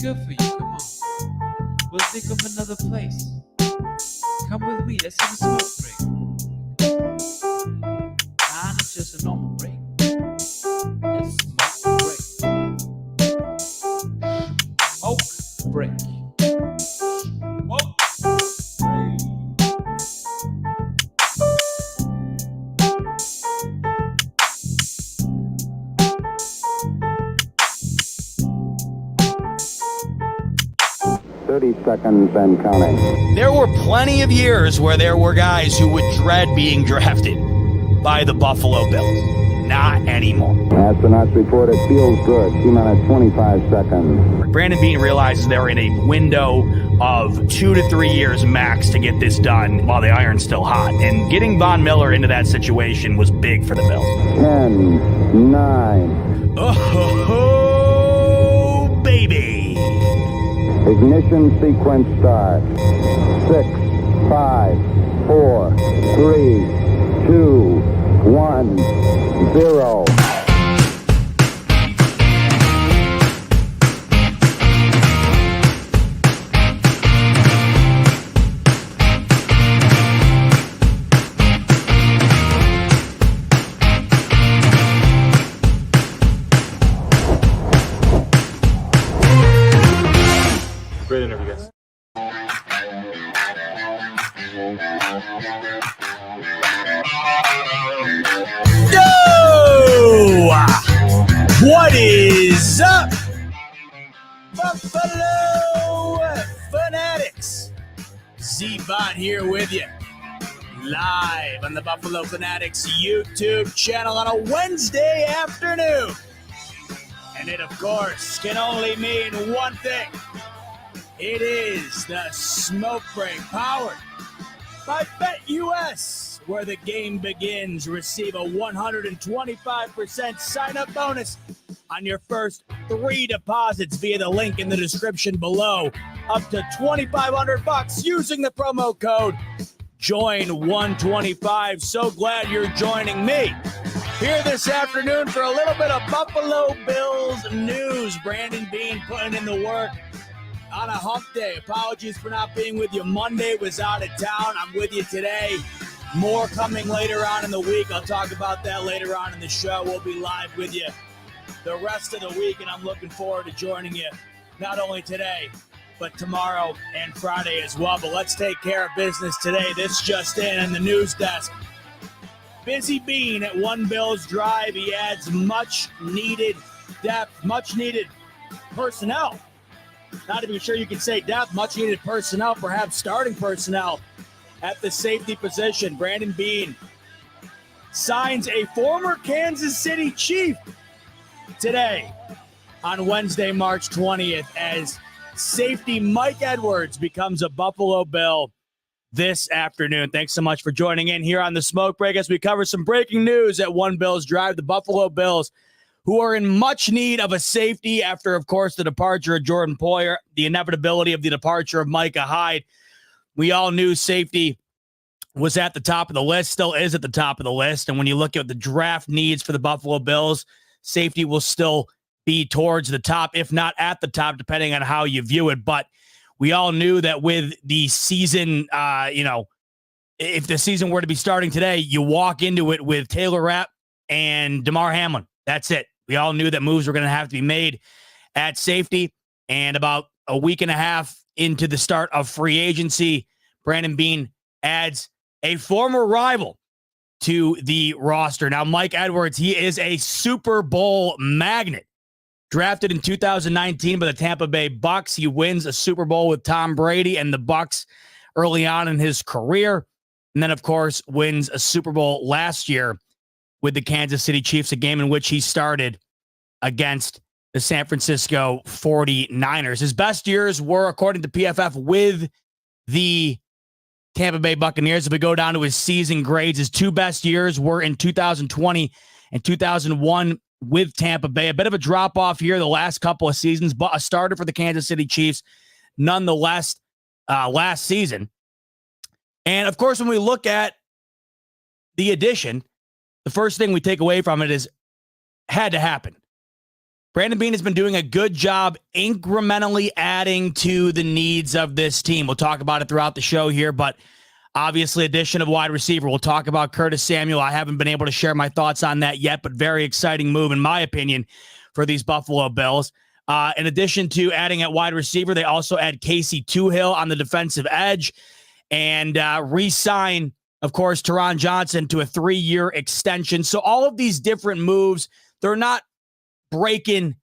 good for you. Come on. We'll think of another place. Come with me. Let's have a smoke break. Nah, not just a normal break. Let's smoke break. Smoke break. Smoke break. 30 seconds and counting. There were plenty of years where there were guys who would dread being drafted by the Buffalo Bills. Not anymore. Astronauts report it feels good. T-minus 25 seconds. Brandon Beane realizes they're in a window of 2 to 3 years max to get this done while the iron's still hot. And getting Von Miller into that situation was big for the Bills. 10, 9. Oh, baby. Ignition sequence start. 6, 5, 4, 3, 2, 1, 0. Great interview, guys. Yo! What is up, Buffalo Fanatics? Z-Bot here with you, live on the Buffalo Fanatics YouTube channel on a Wednesday afternoon. And it, of course, can only mean one thing. It is the Smoke Break, powered by BetUS, where the game begins. Receive a 125% sign-up bonus on your first 3 deposits via the link in the description below. Up to $2,500 using the promo code JOIN125. So glad you're joining me here this afternoon for a little bit of Buffalo Bills news. Brandon Beane putting in the work on a hump day. Apologies for not being with you Monday. Was out of town. I'm with you today. More coming later on in the week. I'll talk about that later on in the show. We'll be live with you the rest of the week, and I'm looking forward to joining you not only today, but tomorrow and Friday as well. But let's take care of business today. This just in the news desk. Busy Beane at One Bills Drive. He adds much needed depth, much needed personnel. Not even sure you can say depth, much needed personnel, perhaps starting personnel at the safety position. Brandon Beane signs a former Kansas City Chief today on Wednesday, March 20th, as safety Mike Edwards becomes a Buffalo Bill this afternoon. Thanks so much for joining in here on the Smoke Break as we cover some breaking news at One Bills Drive. The Buffalo Bills, who are in much need of a safety after, of course, the departure of Jordan Poyer, the inevitability of the departure of Micah Hyde. We all knew safety was at the top of the list, still is at the top of the list. And when you look at the draft needs for the Buffalo Bills, safety will still be towards the top, if not at the top, depending on how you view it. But we all knew that with the season, if the season were to be starting today, you walk into it with Taylor Rapp and Damar Hamlin. That's it. We all knew that moves were going to have to be made at safety. And about a week and a half into the start of free agency, Brandon Beane adds a former rival to the roster. Now, Mike Edwards, he is a Super Bowl magnet. Drafted in 2019 by the Tampa Bay Bucks. He wins a Super Bowl with Tom Brady and the Bucks early on in his career. And then, of course, wins a Super Bowl last year with the Kansas City Chiefs, a game in which he started against the San Francisco 49ers. His best years were, according to PFF, with the Tampa Bay Buccaneers. If we go down to his season grades, his 2 best years were in 2020 and 2001 with Tampa Bay. A bit of a drop-off here the last couple of seasons, but a starter for the Kansas City Chiefs nonetheless last season. And, of course, when we look at the addition, the first thing we take away from it is had to happen. Brandon Beane has been doing a good job incrementally adding to the needs of this team. We'll talk about it throughout the show here, but obviously addition of wide receiver. We'll talk about Curtis Samuel. I haven't been able to share my thoughts on that yet, but very exciting move, in my opinion, for these Buffalo Bills. In addition to adding at wide receiver, they also add Casey Toohill on the defensive edge and re-sign, of course, Taron Johnson to a 3-year extension. So all of these different moves, they're not breaking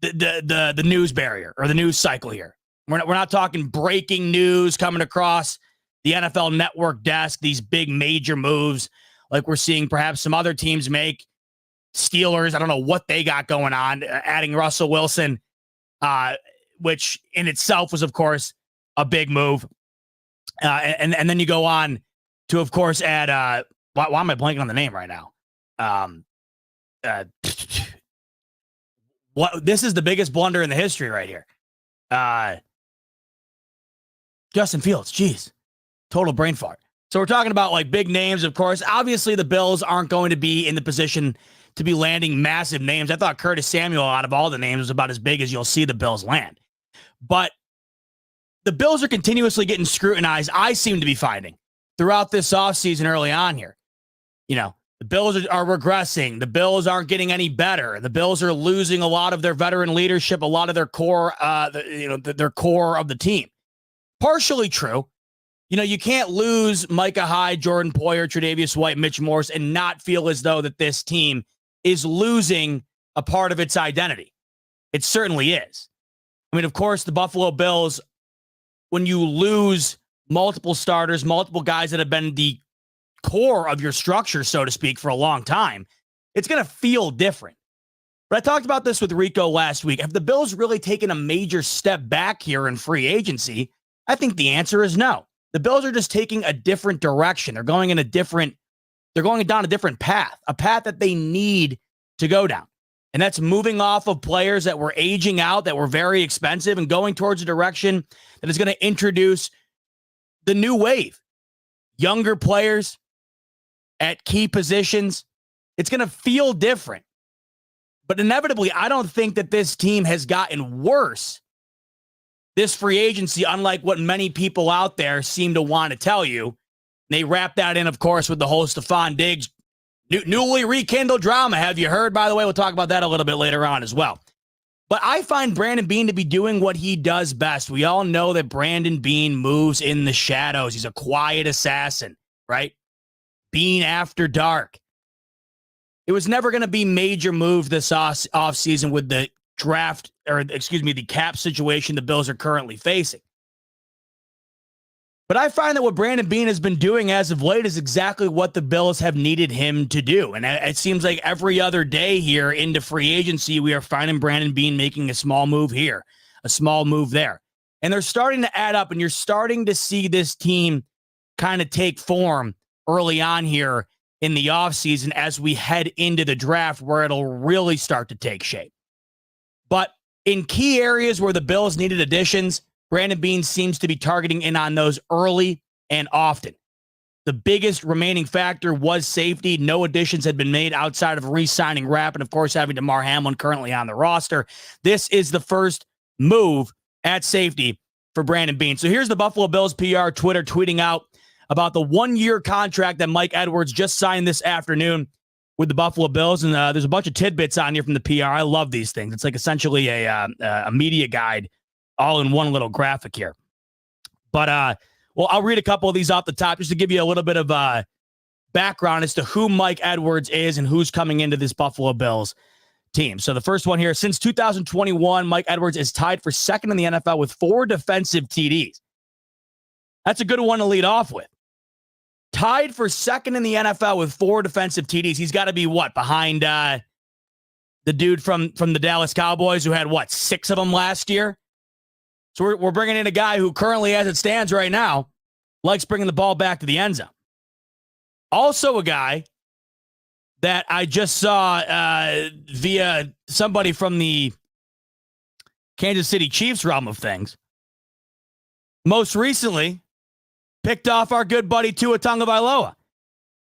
the news barrier or the news cycle here. We're not talking breaking news coming across the NFL Network desk, these big major moves like we're seeing perhaps some other teams make. Steelers, I don't know what they got going on, adding Russell Wilson, which in itself was, of course, a big move. And then you go on to, of course, add, why am I blanking on the name right now? This is the biggest blunder in the history right here. Justin Fields, geez, total brain fart. So we're talking about like big names, of course. Obviously, the Bills aren't going to be in the position to be landing massive names. I thought Curtis Samuel, out of all the names, was about as big as you'll see the Bills land. But the Bills are continuously getting scrutinized, I seem to be finding, throughout this offseason early on here. You know, the Bills are regressing. The Bills aren't getting any better. The Bills are losing a lot of their veteran leadership, a lot of their core, their core of the team. Partially true. You know, you can't lose Micah Hyde, Jordan Poyer, Tre'Davious White, Mitch Morse, and not feel as though that this team is losing a part of its identity. It certainly is. I mean, of course, the Buffalo Bills, when you lose multiple starters, multiple guys that have been the core of your structure, so to speak, for a long time, it's going to feel different. But I talked about this with Rico last week. Have the Bills really taken a major step back here in free agency? I think the answer is no. The Bills are just taking a different direction. They're going down a different path, a path that they need to go down. And that's moving off of players that were aging out, that were very expensive, and going towards a direction that is going to introduce the new wave. Younger players at key positions. It's going to feel different. But inevitably, I don't think that this team has gotten worse this free agency, unlike what many people out there seem to want to tell you. They wrap that in, of course, with the whole Stefon Diggs newly rekindled drama. Have you heard, by the way? We'll talk about that a little bit later on as well. But I find Brandon Beane to be doing what he does best. We all know that Brandon Beane moves in the shadows. He's a quiet assassin, right? Beane after dark. It was never going to be major move this offseason with the the cap situation the Bills are currently facing. But I find that what Brandon Beane has been doing as of late is exactly what the Bills have needed him to do. And it seems like every other day here into free agency, we are finding Brandon Beane making a small move here, a small move there. And they're starting to add up, and you're starting to see this team kind of take form early on here in the offseason as we head into the draft, where it'll really start to take shape. But in key areas where the Bills needed additions, Brandon Beane seems to be targeting in on those early and often. The biggest remaining factor was safety. No additions had been made outside of re-signing Rapp and, of course, having Damar Hamlin currently on the roster. This is the first move at safety for Brandon Beane. So here's the Buffalo Bills PR Twitter tweeting out about the 1-year contract that Mike Edwards just signed this afternoon with the Buffalo Bills. And there's a bunch of tidbits on here from the PR. I love these things. It's like essentially a media guide all in one little graphic here. But, I'll read a couple of these off the top just to give you a little bit of background as to who Mike Edwards is and who's coming into this Buffalo Bills team. So the first one here, since 2021, Mike Edwards is tied for second in the NFL with 4 defensive TDs. That's a good one to lead off with. Tied for second in the NFL with 4 defensive TDs. He's got to be what? Behind the dude from the Dallas Cowboys who had, 6 of them last year? So we're bringing in a guy who currently, as it stands right now, likes bringing the ball back to the end zone. Also a guy that I just saw via somebody from the Kansas City Chiefs realm of things. Most recently, picked off our good buddy Tua Tagovailoa.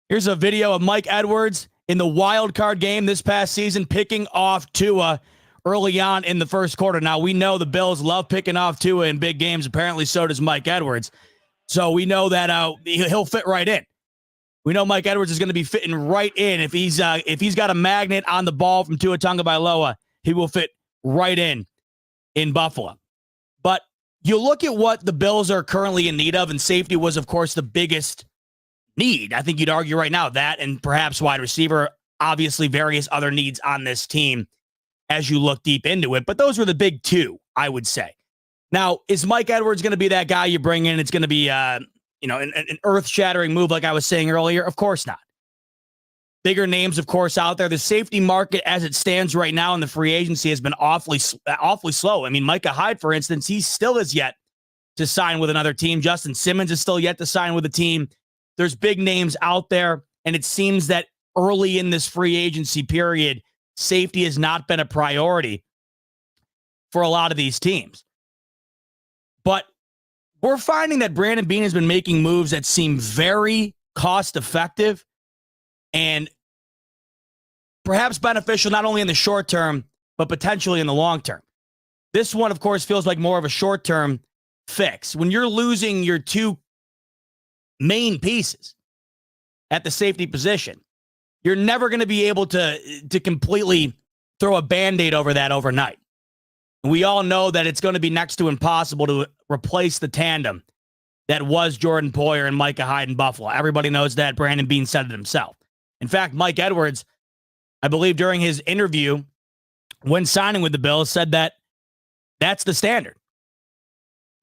Here's a video of Mike Edwards in the wild card game this past season, picking off Tua early on in the first quarter. Now, we know the Bills love picking off Tua in big games. Apparently, so does Mike Edwards. So we know that he'll fit right in. We know Mike Edwards is going to be fitting right in. If he's got a magnet on the ball from Tua Tagovailoa, he will fit right in Buffalo. But you look at what the Bills are currently in need of, and safety was, of course, the biggest need. I think you'd argue right now that, and perhaps wide receiver, obviously various other needs on this team as you look deep into it. But those were the big two, I would say. Now, is Mike Edwards going to be that guy you bring in? It's going to be an earth-shattering move like I was saying earlier? Of course not. Bigger names, of course, out there. The safety market as it stands right now in the free agency has been awfully slow. I mean, Micah Hyde, for instance, he still is yet to sign with another team. Justin Simmons is still yet to sign with a team. There's big names out there, and it seems that early in this free agency period, safety has not been a priority for a lot of these teams. But we're finding that Brandon Beane has been making moves that seem very cost-effective and perhaps beneficial not only in the short term, but potentially in the long term. This one, of course, feels like more of a short-term fix. When you're losing your two main pieces at the safety position, you're never going to be able to completely throw a Band-Aid over that overnight. We all know that it's going to be next to impossible to replace the tandem that was Jordan Poyer and Micah Hyde in Buffalo. Everybody knows that. Brandon Beane said it himself. In fact, Mike Edwards, I believe during his interview when signing with the Bills, said that that's the standard.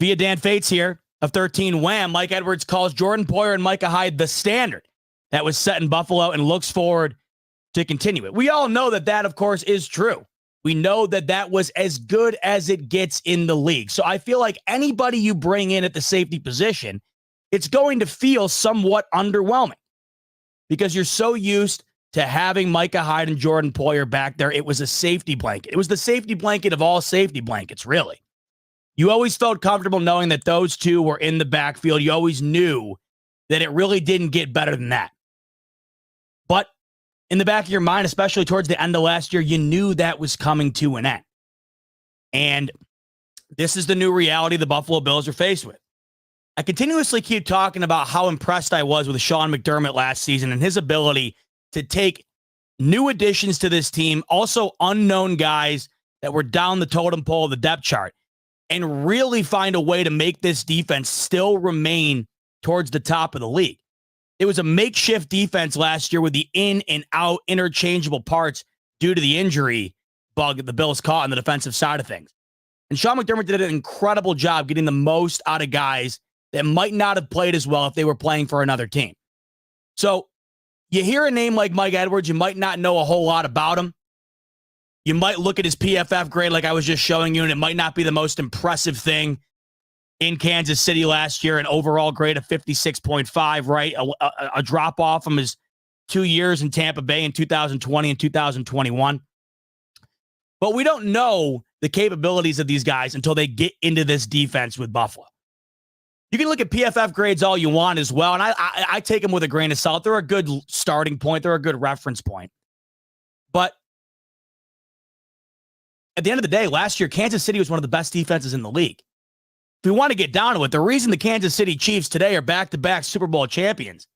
Via Dan Fates here of 13 Wham, Mike Edwards calls Jordan Poyer and Micah Hyde the standard that was set in Buffalo and looks forward to continue it. We all know that, of course, is true. We know that was as good as it gets in the league. So I feel like anybody you bring in at the safety position, it's going to feel somewhat underwhelming because you're so used to having Micah Hyde and Jordan Poyer back there. It was a safety blanket. It was the safety blanket of all safety blankets, really. You always felt comfortable knowing that those two were in the backfield. You always knew that it really didn't get better than that. But in the back of your mind, especially towards the end of last year, you knew that was coming to an end. And this is the new reality the Buffalo Bills are faced with. I continuously keep talking about how impressed I was with Sean McDermott last season and his ability to take new additions to this team, also unknown guys that were down the totem pole of the depth chart, and really find a way to make this defense still remain towards the top of the league. It was a makeshift defense last year with the in and out interchangeable parts due to the injury bug that the Bills caught on the defensive side of things. And Sean McDermott did an incredible job getting the most out of guys that might not have played as well if they were playing for another team. So you hear a name like Mike Edwards, you might not know a whole lot about him. You might look at his PFF grade like I was just showing you, and it might not be the most impressive thing in Kansas City last year, an overall grade of 56.5, right? A drop-off from his 2 years in Tampa Bay in 2020 and 2021. But we don't know the capabilities of these guys until they get into this defense with Buffalo. You can look at PFF grades all you want as well, and I take them with a grain of salt. They're a good starting point. They're a good reference point. But at the end of the day, last year, Kansas City was one of the best defenses in the league. If we want to get down to it, the reason the Kansas City Chiefs today are back-to-back Super Bowl champions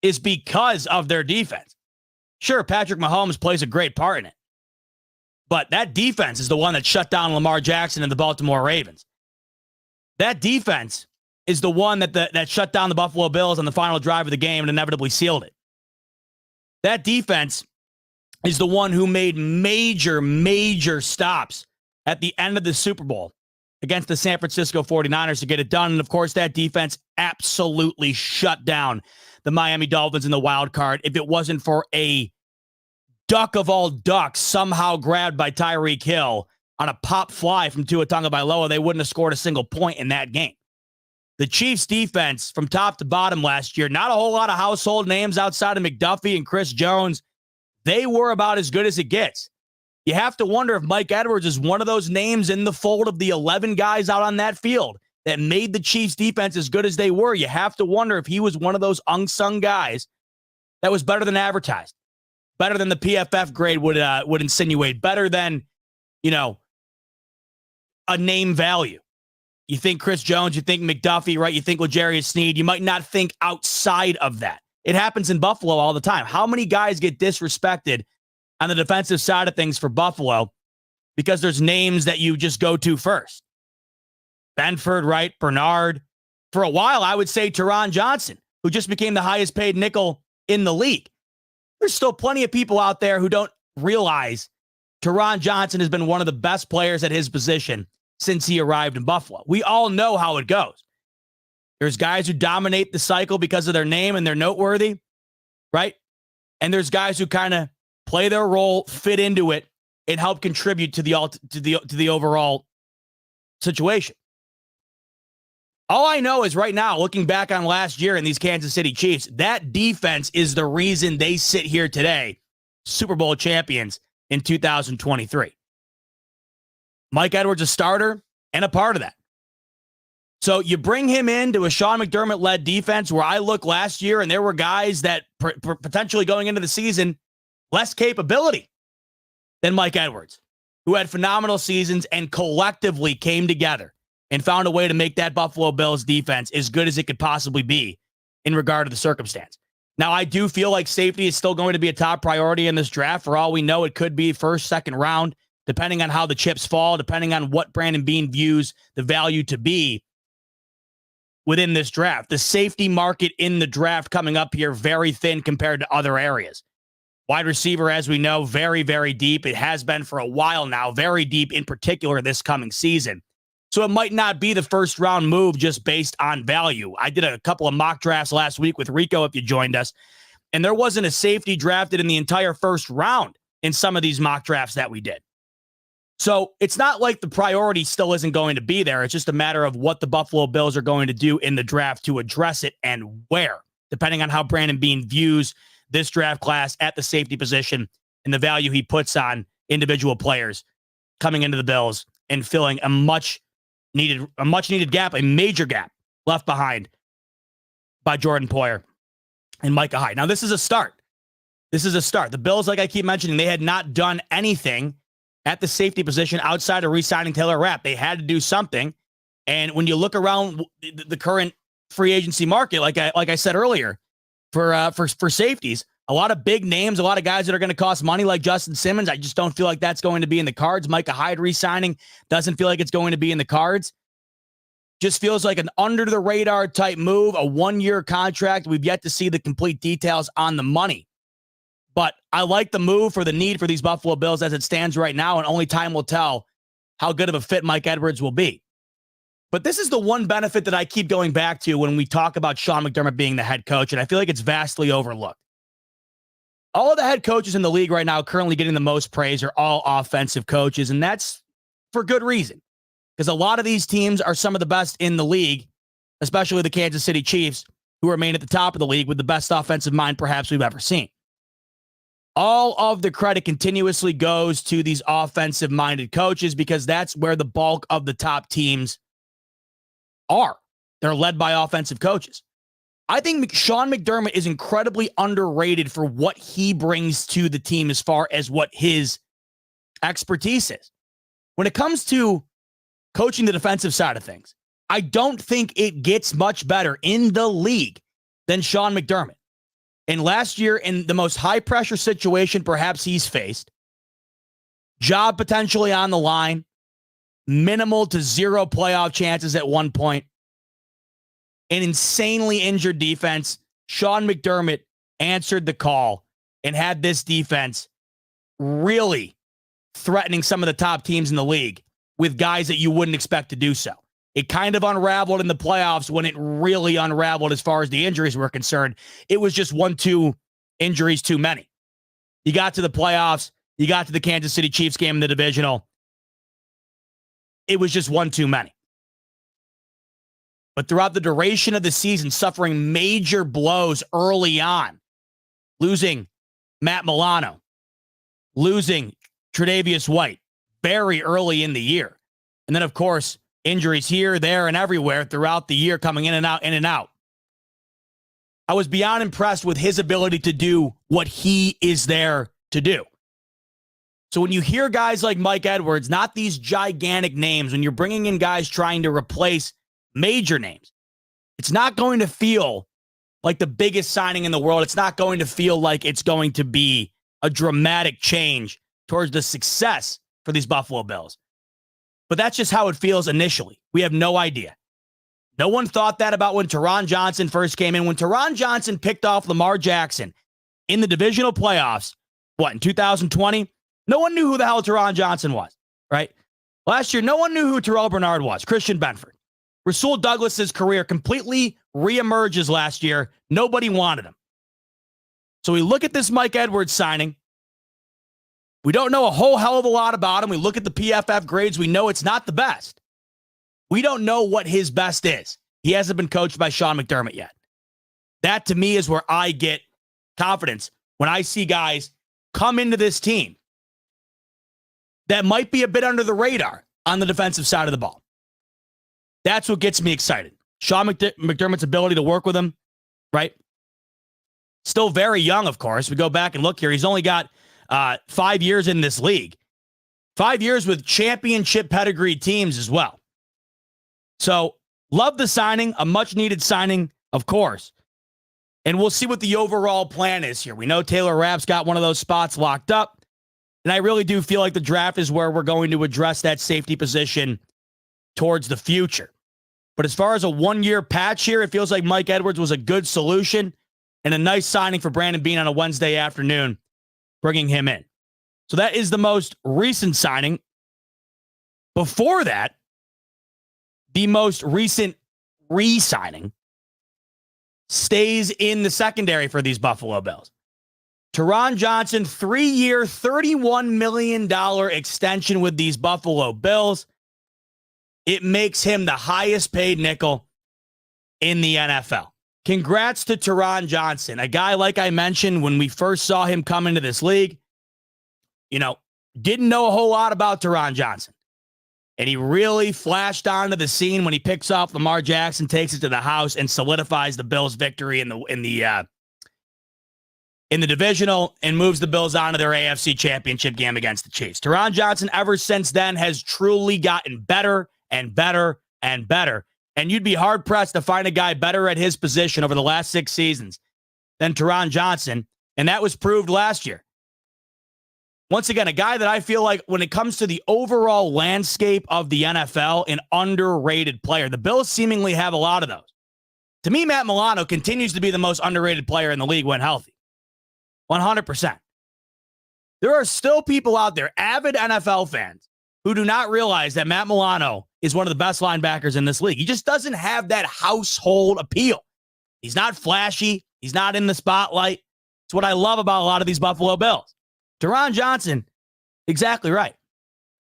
is because of their defense. Sure, Patrick Mahomes plays a great part in it, but that defense is the one that shut down Lamar Jackson and the Baltimore Ravens. That defense is the one that shut down the Buffalo Bills on the final drive of the game and inevitably sealed it. That defense is the one who made major stops at the end of the Super Bowl against the San Francisco 49ers to get it done. And, of course, that defense absolutely shut down the Miami Dolphins in the wild card. If it wasn't for a duck of all ducks somehow grabbed by Tyreek Hill on a pop fly from Tua Tagovailoa, they wouldn't have scored a single point in that game. The Chiefs' defense from top to bottom last year, not a whole lot of household names outside of McDuffie and Chris Jones. They were about as good as it gets. You have to wonder if Mike Edwards is one of those names in the fold of the 11 guys out on that field that made the Chiefs' defense as good as they were. You have to wonder if he was one of those unsung guys that was better than advertised, better than the PFF grade would insinuate, better than a name value. You think Chris Jones, you think McDuffie, right? You think L'Jarius Sneed. You might not think outside of that. It happens in Buffalo all the time. How many guys get disrespected on the defensive side of things for Buffalo because there's names that you just go to first? Benford, right? Bernard. For a while, I would say Taron Johnson, who just became the highest paid nickel in the league. There's still plenty of people out there who don't realize Taron Johnson has been one of the best players at his position since he arrived in Buffalo. We all know how it goes. There's guys who dominate the cycle because of their name and they're noteworthy, right? And there's guys who kind of play their role, fit into it, and help contribute to the overall situation. All I know is right now, looking back on last year in these Kansas City Chiefs, that defense is the reason they sit here today, Super Bowl champions in 2023. Mike Edwards, a starter and a part of that. So you bring him into a Sean McDermott-led defense where I look last year and there were guys that potentially going into the season, less capability than Mike Edwards, who had phenomenal seasons and collectively came together and found a way to make that Buffalo Bills defense as good as it could possibly be in regard to the circumstance. Now, I do feel like safety is still going to be a top priority in this draft. For all we know, it could be first, second round, depending on how the chips fall, depending on what Brandon Beane views the value to be within this draft. The safety market in the draft coming up here, very thin compared to other areas. Wide receiver, as we know, very, very deep. It has been for a while now, very deep in particular this coming season. So it might not be the first round move just based on value. I did a couple of mock drafts last week with Rico, if you joined us, and there wasn't a safety drafted in the entire first round in some of these mock drafts that we did. So it's not like the priority still isn't going to be there. It's just a matter of what the Buffalo Bills are going to do in the draft to address it and where, depending on how Brandon Beane views this draft class at the safety position and the value he puts on individual players coming into the Bills and filling a much needed gap, a major gap left behind by Jordan Poyer and Micah Hyde. Now, this is a start. The Bills, like I keep mentioning, they had not done anything at the safety position outside of re-signing Taylor Rapp. They had to do something. And when you look around the current free agency market, like I said earlier, for safeties, a lot of big names, a lot of guys that are going to cost money like Justin Simmons. I just don't feel like that's going to be in the cards. Micah Hyde re-signing doesn't feel like it's going to be in the cards. Just feels like an under-the-radar type move, a one-year contract. We've yet to see the complete details on the money. But I like the move for the need for these Buffalo Bills as it stands right now, and only time will tell how good of a fit Mike Edwards will be. But this is the one benefit that I keep going back to when we talk about Sean McDermott being the head coach, and I feel like it's vastly overlooked. All of the head coaches in the league right now currently getting the most praise are all offensive coaches, and that's for good reason, because a lot of these teams are some of the best in the league, especially the Kansas City Chiefs, who remain at the top of the league with the best offensive mind perhaps we've ever seen. All of the credit continuously goes to these offensive-minded coaches because that's where the bulk of the top teams are. They're led by offensive coaches. I think Sean McDermott is incredibly underrated for what he brings to the team as far as what his expertise is. When it comes to coaching the defensive side of things, I don't think it gets much better in the league than Sean McDermott. And last year, in the most high-pressure situation perhaps he's faced, job potentially on the line, minimal to zero playoff chances at one point, an insanely injured defense, Sean McDermott answered the call and had this defense really threatening some of the top teams in the league with guys that you wouldn't expect to do so. It kind of unraveled in the playoffs when it really unraveled as far as the injuries were concerned. It was just 1-2 injuries too many. You got to the playoffs. You got to the Kansas City Chiefs game in the divisional. It was just one too many. But throughout the duration of the season, suffering major blows early on, losing Matt Milano, losing Tre'Davious White very early in the year. And then, of course, injuries here, there, and everywhere throughout the year, coming in and out, in and out. I was beyond impressed with his ability to do what he is there to do. So when you hear guys like Mike Edwards, not these gigantic names, when you're bringing in guys trying to replace major names, it's not going to feel like the biggest signing in the world. It's not going to feel like it's going to be a dramatic change towards the success for these Buffalo Bills. But that's just how it feels initially. We have no idea. No one thought that about when Taron Johnson first came in. When Taron Johnson picked off Lamar Jackson in the divisional playoffs, in 2020? No one knew who the hell Taron Johnson was, right? Last year, no one knew who Terrell Bernard was, Christian Benford. Rasul Douglas's career completely reemerges last year. Nobody wanted him. So we look at this Mike Edwards signing. We don't know a whole hell of a lot about him. We look at the PFF grades. We know it's not the best. We don't know what his best is. He hasn't been coached by Sean McDermott yet. That, to me, is where I get confidence when I see guys come into this team that might be a bit under the radar on the defensive side of the ball. That's what gets me excited. Sean McDermott's ability to work with him, right? Still very young, of course. We go back and look here. He's only got 5 years in this league. 5 years with championship pedigree teams as well. So, love the signing, a much-needed signing, of course. And we'll see what the overall plan is here. We know Taylor Rapp's got one of those spots locked up. And I really do feel like the draft is where we're going to address that safety position towards the future. But as far as a one-year patch here, it feels like Mike Edwards was a good solution and a nice signing for Brandon Beane on a Wednesday afternoon, bringing him in. So that is the most recent signing. Before that, the most recent re-signing stays in the secondary for these Buffalo Bills. Taron Johnson, 3-year, $31 million extension with these Buffalo Bills. It makes him the highest paid nickel in the NFL. Congrats to Taron Johnson, a guy, like I mentioned, when we first saw him come into this league, didn't know a whole lot about Taron Johnson. And he really flashed onto the scene when he picks off Lamar Jackson, takes it to the house, and solidifies the Bills' victory in the divisional and moves the Bills on to their AFC championship game against the Chiefs. Taron Johnson, ever since then, has truly gotten better and better and better. And you'd be hard-pressed to find a guy better at his position over the last 6 seasons than Taron Johnson, and that was proved last year. Once again, a guy that I feel like when it comes to the overall landscape of the NFL, an underrated player. The Bills seemingly have a lot of those. To me, Matt Milano continues to be the most underrated player in the league when healthy. 100%. There are still people out there, avid NFL fans, who do not realize that Matt Milano is one of the best linebackers in this league. He just doesn't have that household appeal. He's not flashy. He's not in the spotlight. It's what I love about a lot of these Buffalo Bills. Taron Johnson, exactly right.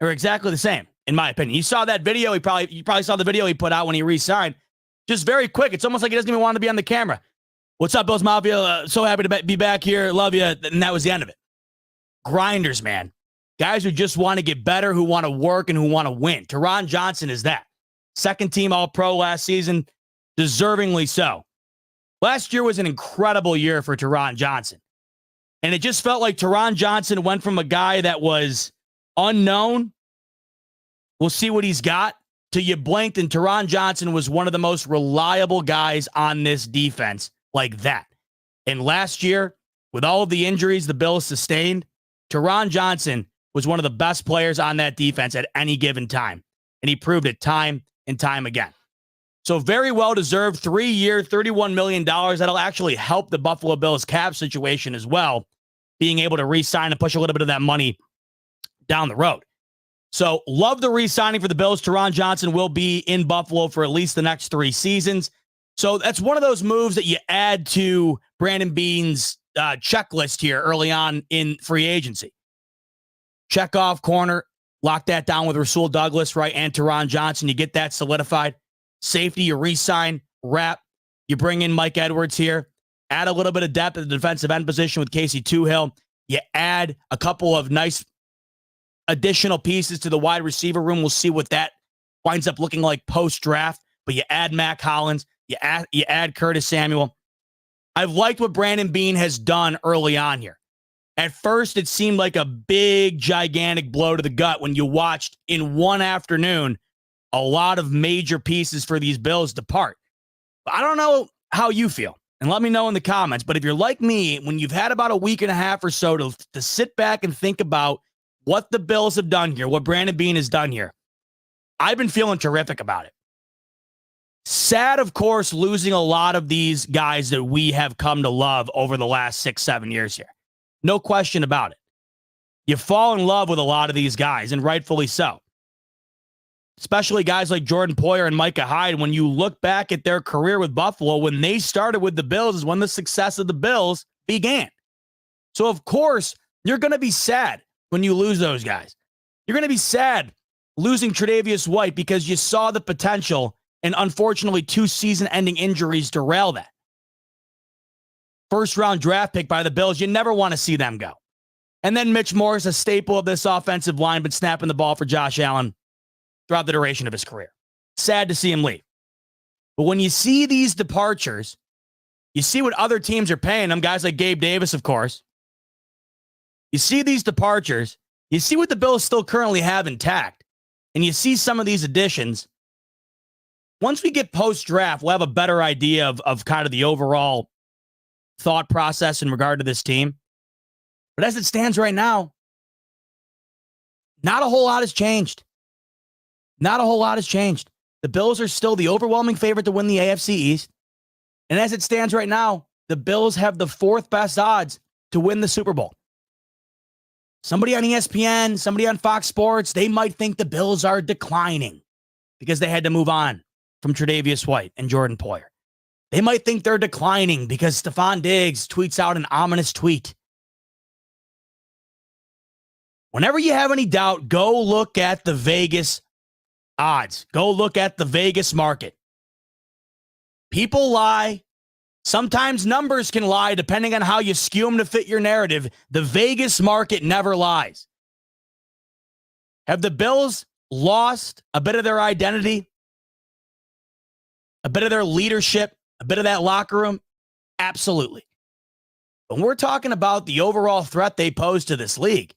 Or exactly the same, in my opinion. You saw that video. You probably saw the video he put out when he re-signed. Just very quick. It's almost like he doesn't even want to be on the camera. What's up, Bills Mafia? So happy to be back here. Love you. And that was the end of it. Grinders, man. Guys who just want to get better, who want to work, and who want to win. Taron Johnson is that. Second team All-Pro last season, deservingly so. Last year was an incredible year for Taron Johnson. And it just felt like Taron Johnson went from a guy that was unknown, we'll see what he's got, to you blinked, and Taron Johnson was one of the most reliable guys on this defense like that. And last year, with all of the injuries the Bills sustained, Taron Johnson was one of the best players on that defense at any given time. And he proved it time and time again. So very well-deserved 3-year, $31 million. That'll actually help the Buffalo Bills cap situation as well, being able to re-sign and push a little bit of that money down the road. So love the re-signing for the Bills. Taron Johnson will be in Buffalo for at least the next 3 seasons. So that's one of those moves that you add to Brandon Beane's checklist here early on in free agency. Check off corner, lock that down with Rasul Douglas, right, and Taron Johnson. You get that solidified. Safety, you re-sign, wrap. You bring in Mike Edwards here. Add a little bit of depth at the defensive end position with Casey Toohill. You add a couple of nice additional pieces to the wide receiver room. We'll see what that winds up looking like post-draft. But you add Mac Hollins. You add Curtis Samuel. I've liked what Brandon Beane has done early on here. At first, it seemed like a big, gigantic blow to the gut when you watched in one afternoon a lot of major pieces for these Bills depart. I don't know how you feel, and let me know in the comments. But if you're like me, when you've had about a week and a half or so to sit back and think about what the Bills have done here, what Brandon Beane has done here, I've been feeling terrific about it. Sad, of course, losing a lot of these guys that we have come to love over the last 6-7 years here. No question about it. You fall in love with a lot of these guys, and rightfully so. Especially guys like Jordan Poyer and Micah Hyde. When you look back at their career with Buffalo, when they started with the Bills is when the success of the Bills began. So, of course, you're going to be sad when you lose those guys. You're going to be sad losing Tre'Davious White because you saw the potential, and unfortunately, 2 season-ending injuries derail that. First-round draft pick by the Bills, you never want to see them go. And then Mitch Morse, a staple of this offensive line, but snapping the ball for Josh Allen throughout the duration of his career. Sad to see him leave. But when you see these departures, you see what other teams are paying them, guys like Gabe Davis, of course. You see these departures, you see what the Bills still currently have intact, and you see some of these additions. Once we get post-draft, we'll have a better idea of kind of the overall thought process in regard to this team. But as it stands right now, not a whole lot has changed. Not a whole lot has changed. The Bills are still the overwhelming favorite to win the AFC East. And as it stands right now, the Bills have the 4th best odds to win the Super Bowl. Somebody on ESPN, somebody on Fox Sports, they might think the Bills are declining because they had to move on from Tre'Davious White and Jordan Poyer. They might think they're declining because Stefon Diggs tweets out an ominous tweet. Whenever you have any doubt, go look at the Vegas odds. Go look at the Vegas market. People lie. Sometimes numbers can lie depending on how you skew them to fit your narrative. The Vegas market never lies. Have the Bills lost a bit of their identity? A bit of their leadership? A bit of that locker room? Absolutely. When we're talking about the overall threat they pose to this league,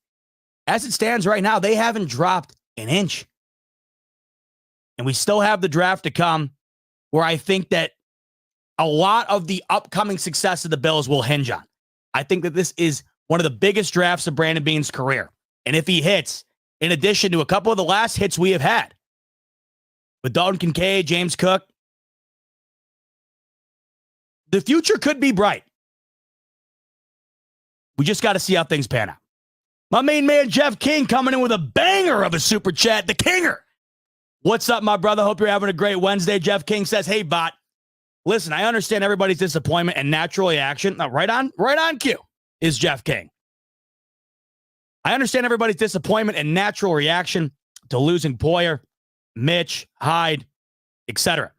as it stands right now, they haven't dropped an inch. And we still have the draft to come, where I think that a lot of the upcoming success of the Bills will hinge on. I think that this is one of the biggest drafts of Brandon Beane's career. And if he hits, in addition to a couple of the last hits we have had, with Dalton Kincaid, James Cook, the future could be bright. We just got to see how things pan out. My main man, Jeff King, coming in with a banger of a super chat. The Kinger. What's up, my brother? Hope you're having a great Wednesday. Jeff King says, hey, bot. Listen, I understand everybody's disappointment and natural reaction. Now, right on cue is Jeff King. I understand everybody's disappointment and natural reaction to losing Poyer, Mitch, Hyde, etc.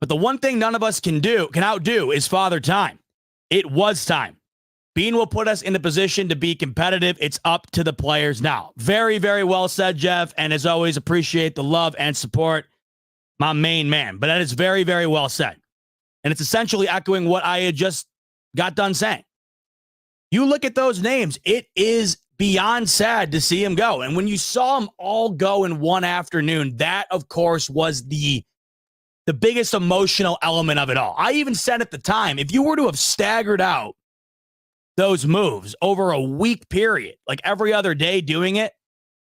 But the one thing none of us can outdo is Father Time. It was time. Beane will put us in a position to be competitive. It's up to the players now. Very, very well said, Jeff. And as always, appreciate the love and support. My main man. But that is very, very well said. And it's essentially echoing what I had just got done saying. You look at those names, it is beyond sad to see him go. And when you saw them all go in one afternoon, that, of course, was the biggest emotional element of it all. I even said at the time, if you were to have staggered out those moves over a week period, like every other day doing it,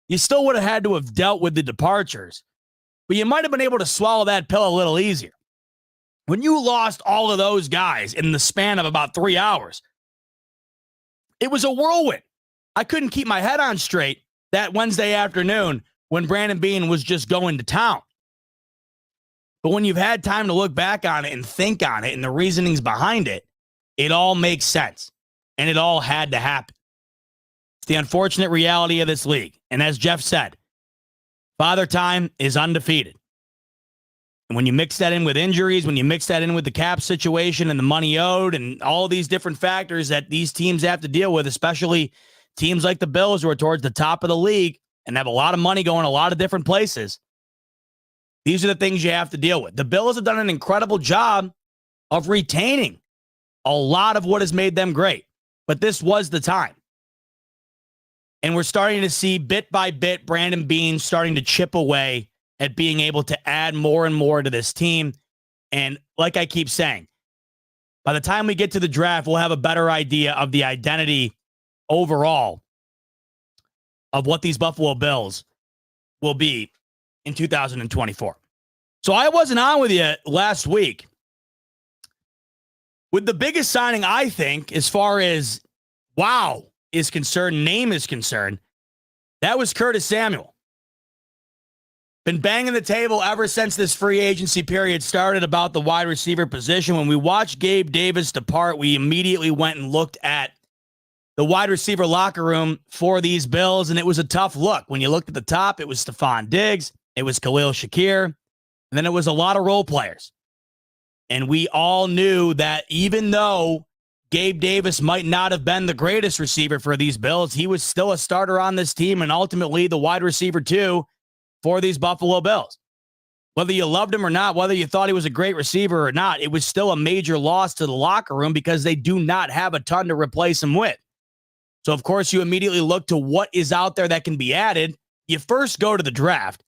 you still would have had to have dealt with the departures. But you might have been able to swallow that pill a little easier. When you lost all of those guys in the span of about 3 hours, it was a whirlwind. I couldn't keep my head on straight that Wednesday afternoon when Brandon Beane was just going to town. But when you've had time to look back on it and think on it and the reasonings behind it, it all makes sense. And it all had to happen. It's the unfortunate reality of this league. And as Jeff said, Father Time is undefeated. And when you mix that in with injuries, when you mix that in with the cap situation and the money owed and all of these different factors that these teams have to deal with, especially teams like the Bills who are towards the top of the league and have a lot of money going a lot of different places, these are the things you have to deal with. The Bills have done an incredible job of retaining a lot of what has made them great. but this was the time. And we're starting to see bit by bit Brandon Beane starting to chip away at being able to add more and more to this team. And like I keep saying, by the time we get to the draft, we'll have a better idea of the identity overall of what these Buffalo Bills will be in 2024. So I wasn't on with you last week with the biggest signing, I think, as far as wow is concerned, name is concerned. That was Curtis Samuel. Been banging the table ever since this free agency period started about the wide receiver position. When we watched Gabe Davis depart, we immediately went and looked at the wide receiver locker room for these Bills, and it was a tough look. When you looked at the top, it was Stefon Diggs, it was Khalil Shakir, and then it was a lot of role players. And we all knew that even though Gabe Davis might not have been the greatest receiver for these Bills, he was still a starter on this team and ultimately the wide receiver too for these Buffalo Bills. Whether you loved him or not, whether you thought he was a great receiver or not, it was still a major loss to the locker room because they do not have a ton to replace him with. So, of course, you immediately look to what is out there that can be added. You first go to the draft.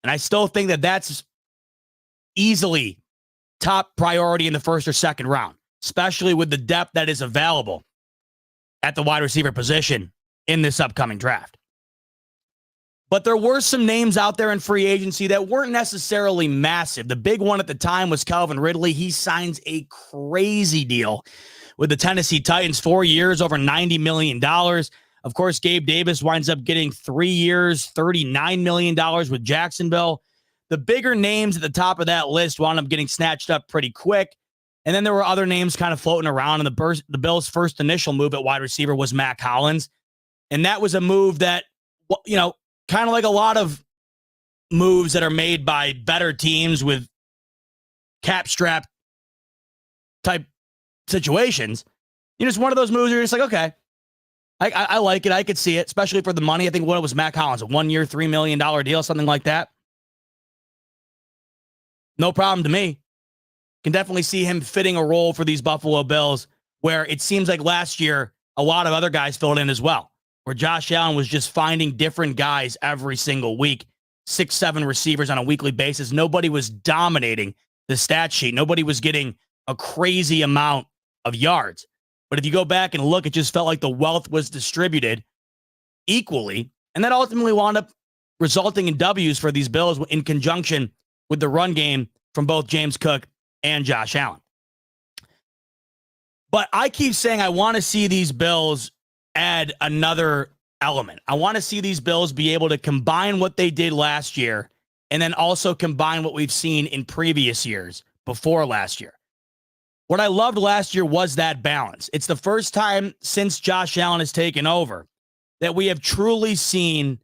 And I still think that that's easily top priority in the first or second round, especially with the depth that is available at the wide receiver position in this upcoming draft. But there were some names out there in free agency that weren't necessarily massive. The big one at the time was Calvin Ridley. He signs a crazy deal with the Tennessee Titans, 4 years, over $90 million. Of course, Gabe Davis winds up getting 3 years, $39 million with Jacksonville. The bigger names at the top of that list wound up getting snatched up pretty quick. And then there were other names kind of floating around. And the Bills' first initial move at wide receiver was Mac Hollins. And that was a move that, you know, kind of like a lot of moves that are made by better teams with cap strap type situations. You know, it's one of those moves where you're just like, okay, I like it. I could see it, especially for the money. I think what it was Mac Hollins, a 1 year, $3 million deal, something like that. No problem to me. Can definitely see him fitting a role for these Buffalo Bills where it seems like last year a lot of other guys filled in as well, where Josh Allen was just finding different guys every single week, 6-7 receivers on a weekly basis. Nobody was dominating the stat sheet. Nobody was getting a crazy amount of yards. But if you go back and look, it just felt like the wealth was distributed equally. And that ultimately wound up resulting in W's for these Bills in conjunction with the run game from both James Cook and Josh Allen. But I keep saying I want to see these Bills add another element. I want to see these Bills be able to combine what they did last year and then also combine what we've seen in previous years before last year. What I loved last year was that balance. It's the first time since Josh Allen has taken over that we have truly seen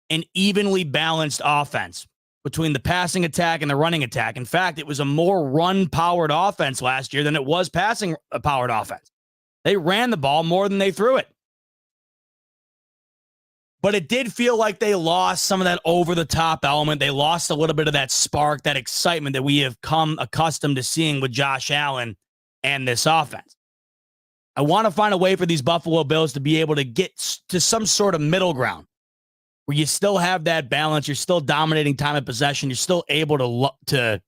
an evenly balanced offense between the passing attack and the running attack. In fact, it was a more run-powered offense last year than it was passing-powered offense. They ran the ball more than they threw it. But it did feel like they lost some of that over-the-top element. They lost a little bit of that spark, that excitement that we have come accustomed to seeing with Josh Allen and this offense. I want to find a way for these Buffalo Bills to be able to get to some sort of middle ground where you still have that balance, you're still dominating time of possession, you're still able to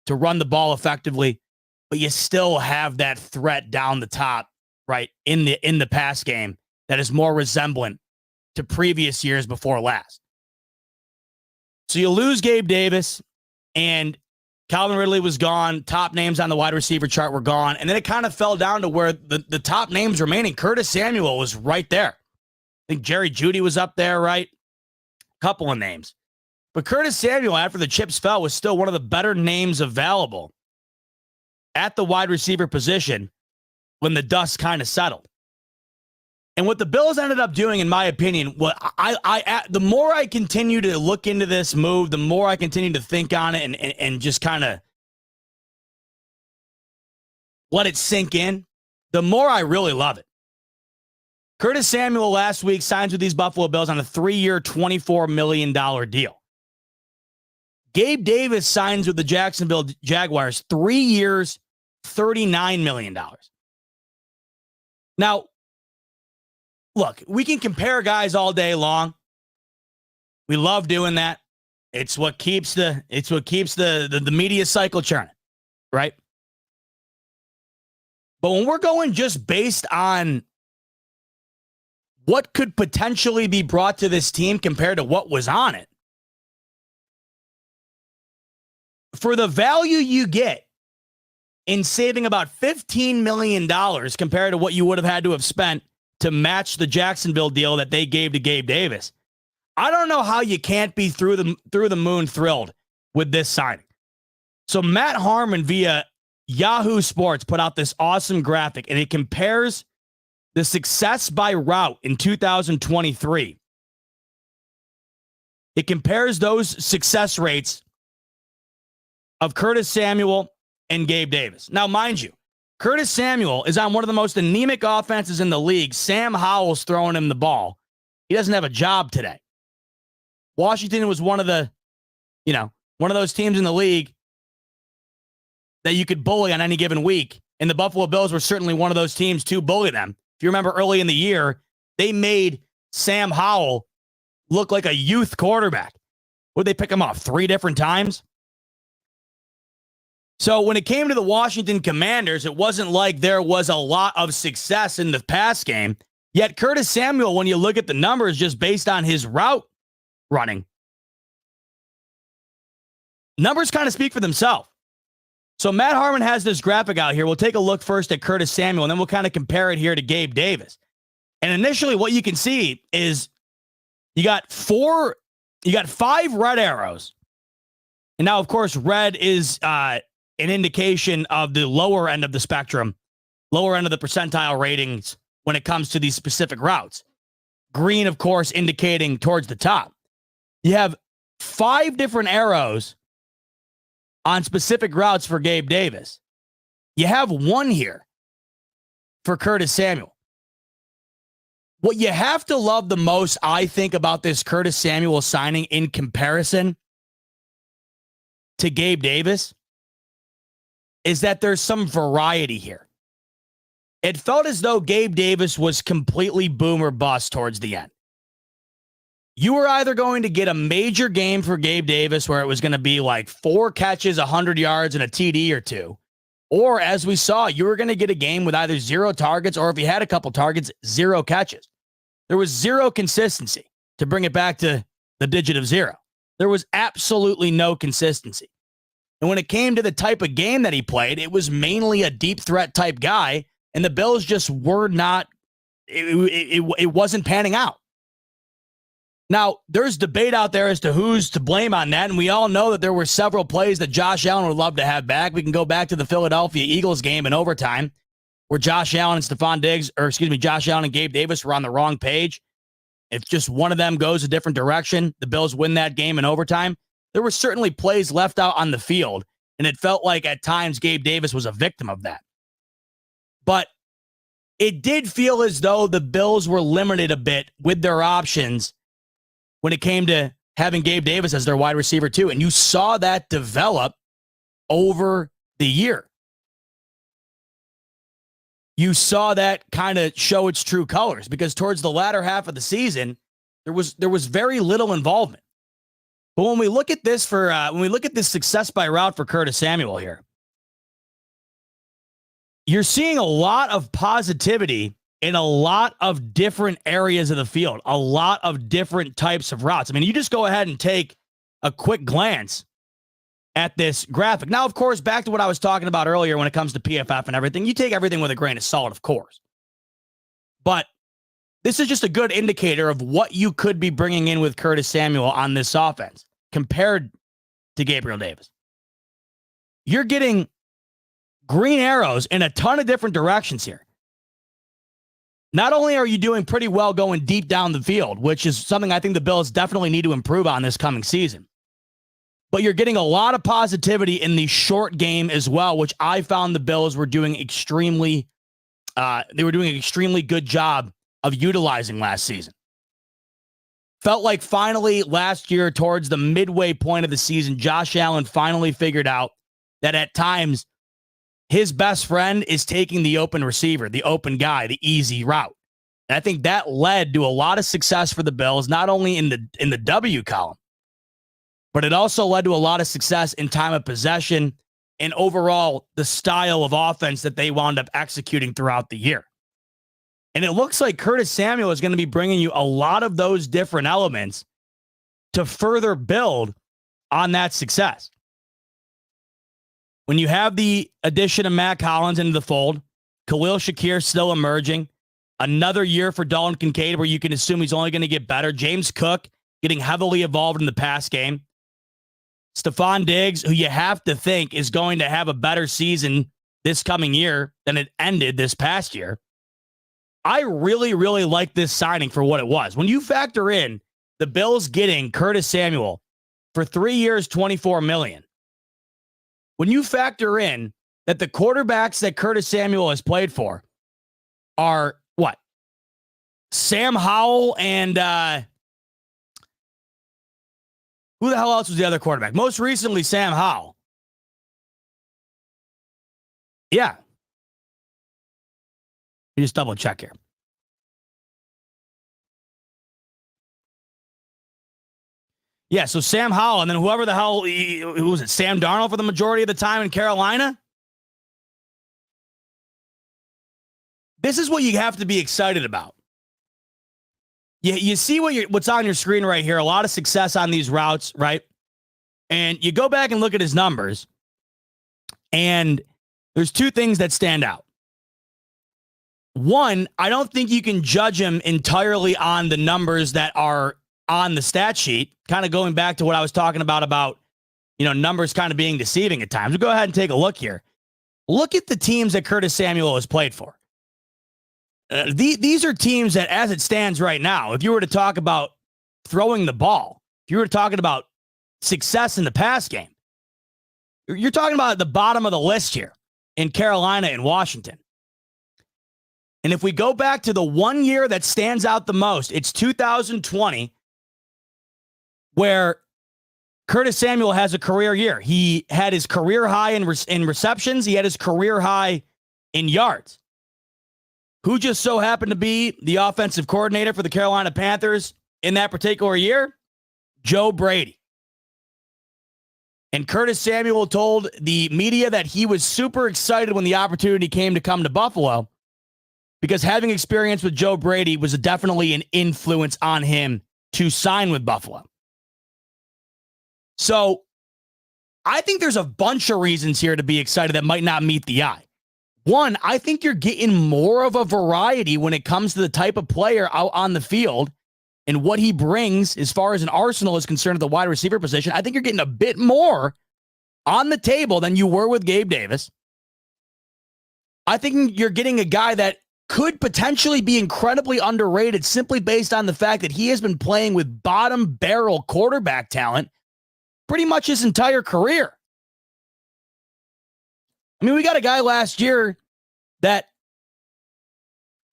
run the ball effectively, but you still have that threat down the top, right, in the pass game that is more resemblant to previous years before last. So you lose Gabe Davis, and Calvin Ridley was gone. Top names on the wide receiver chart were gone, and then it kind of fell down to where the top names remaining. Curtis Samuel was right there. I think Jerry Jeudy was up there, right? Couple of names. But Curtis Samuel, after the chips fell, was still one of the better names available at the wide receiver position when the dust kind of settled. And what the Bills ended up doing, in my opinion, what the more I continue to look into this move, the more I continue to think on it and just kind of let it sink in, the more I really love it. Curtis Samuel last week signs with these Buffalo Bills on a 3-year, $24 million deal. Gabe Davis signs with the Jacksonville Jaguars, 3 years, $39 million. Now, look, we can compare guys all day long. We love doing that. It's what keeps the media cycle churning, right? But when we're going just based on what could potentially be brought to this team compared to what was on it, for the value you get in saving about $15 million compared to what you would have had to have spent to match the Jacksonville deal that they gave to Gabe Davis, I don't know how you can't be through the moon thrilled with this signing. So Matt Harmon via Yahoo Sports put out this awesome graphic, and it compares the success by route in 2023. It compares those success rates of Curtis Samuel and Gabe Davis. Now, mind you, Curtis Samuel is on one of the most anemic offenses in the league. Sam Howell's throwing him the ball. He doesn't have a job today. Washington was one of those teams in the league that you could bully on any given week. And the Buffalo Bills were certainly one of those teams to bully them. If you remember early in the year, they made Sam Howell look like a youth quarterback. Would they pick him off 3 different times? So when it came to the Washington Commanders, it wasn't like there was a lot of success in the pass game. Yet Curtis Samuel, when you look at the numbers just based on his route running, numbers kind of speak for themselves. So Matt Harmon has this graphic out here. We'll take a look first at Curtis Samuel, and then we'll kind of compare it here to Gabe Davis. And initially what you can see is you got 5 red arrows. And now, of course, red is an indication of the lower end of the spectrum, lower end of the percentile ratings when it comes to these specific routes. Green, of course, indicating towards the top. You have 5 different arrows on specific routes for Gabe Davis. You have 1 here for Curtis Samuel. What you have to love the most, I think, about this Curtis Samuel signing in comparison to Gabe Davis is that there's some variety here. It felt as though Gabe Davis was completely boom or bust towards the end. You were either going to get a major game for Gabe Davis where it was going to be like 4 catches, 100 yards, and a TD or 2. Or, as we saw, you were going to get a game with either 0 targets or, if he had a couple targets, 0 catches. There was 0 consistency, to bring it back to the digit of 0. There was absolutely no consistency. And when it came to the type of game that he played, it was mainly a deep threat type guy, and the Bills just were not, it wasn't panning out. Now, there's debate out there as to who's to blame on that, and we all know that there were several plays that Josh Allen would love to have back. We can go back to the Philadelphia Eagles game in overtime where Josh Allen and Gabe Davis were on the wrong page. If just one of them goes a different direction, the Bills win that game in overtime. There were certainly plays left out on the field, and it felt like at times Gabe Davis was a victim of that. But it did feel as though the Bills were limited a bit with their options when it came to having Gabe Davis as their wide receiver too. And you saw that develop over the year. You saw that kind of show its true colors because towards the latter half of the season, there was very little involvement. But when we look at this success by route for Curtis Samuel here, you're seeing a lot of positivity in a lot of different areas of the field, a lot of different types of routes. I mean, you just go ahead and take a quick glance at this graphic. Now, of course, back to what I was talking about earlier when it comes to PFF and everything, you take everything with a grain of salt, of course. But this is just a good indicator of what you could be bringing in with Curtis Samuel on this offense compared to Gabriel Davis. You're getting green arrows in a ton of different directions here. Not only are you doing pretty well going deep down the field, which is something I think the Bills definitely need to improve on this coming season, but you're getting a lot of positivity in the short game as well, which I found the Bills were doing extremely good job of utilizing last season. Felt like finally last year towards the midway point of the season, Josh Allen finally figured out that at times his best friend is taking the open receiver, the open guy, the easy route. And I think that led to a lot of success for the Bills, not only in the W column, but it also led to a lot of success in time of possession and overall the style of offense that they wound up executing throughout the year. And it looks like Curtis Samuel is going to be bringing you a lot of those different elements to further build on that success. When you have the addition of Matt Collins into the fold, Khalil Shakir still emerging, another year for Dalton Kincaid where you can assume he's only going to get better, James Cook getting heavily involved in the pass game, Stefon Diggs, who you have to think is going to have a better season this coming year than it ended this past year. I really, really like this signing for what it was. When you factor in the Bills getting Curtis Samuel for 3 years, $24 million, when you factor in that the quarterbacks that Curtis Samuel has played for are what? Sam Howell and who the hell else was the other quarterback? Most recently, Sam Howell. Yeah. You just double check here. Yeah, so Sam Howell, and then whoever the hell, who was it, Sam Darnold for the majority of the time in Carolina? This is what you have to be excited about. You see what's on your screen right here, a lot of success on these routes, right? And you go back and look at his numbers, and there's two things that stand out. One, I don't think you can judge him entirely on the numbers that are on the stat sheet, kind of going back to what I was talking about, numbers kind of being deceiving at times. We'll go ahead and take a look here. Look at the teams that Curtis Samuel has played for. These are teams that, as it stands right now, if you were to talk about throwing the ball, if you were talking about success in the pass game, you're talking about at the bottom of the list here in Carolina and Washington. And if we go back to the 1 year that stands out the most, it's 2020, where Curtis Samuel has a career year. He had his career high in receptions. He had his career high in yards. Who just so happened to be the offensive coordinator for the Carolina Panthers in that particular year? Joe Brady. And Curtis Samuel told the media that he was super excited when the opportunity came to come to Buffalo because having experience with Joe Brady was definitely an influence on him to sign with Buffalo. So I think there's a bunch of reasons here to be excited that might not meet the eye. One, I think you're getting more of a variety when it comes to the type of player out on the field and what he brings as far as an arsenal is concerned at the wide receiver position. I think you're getting a bit more on the table than you were with Gabe Davis. I think you're getting a guy that could potentially be incredibly underrated simply based on the fact that he has been playing with bottom barrel quarterback talent pretty much his entire career. I mean, we got a guy last year that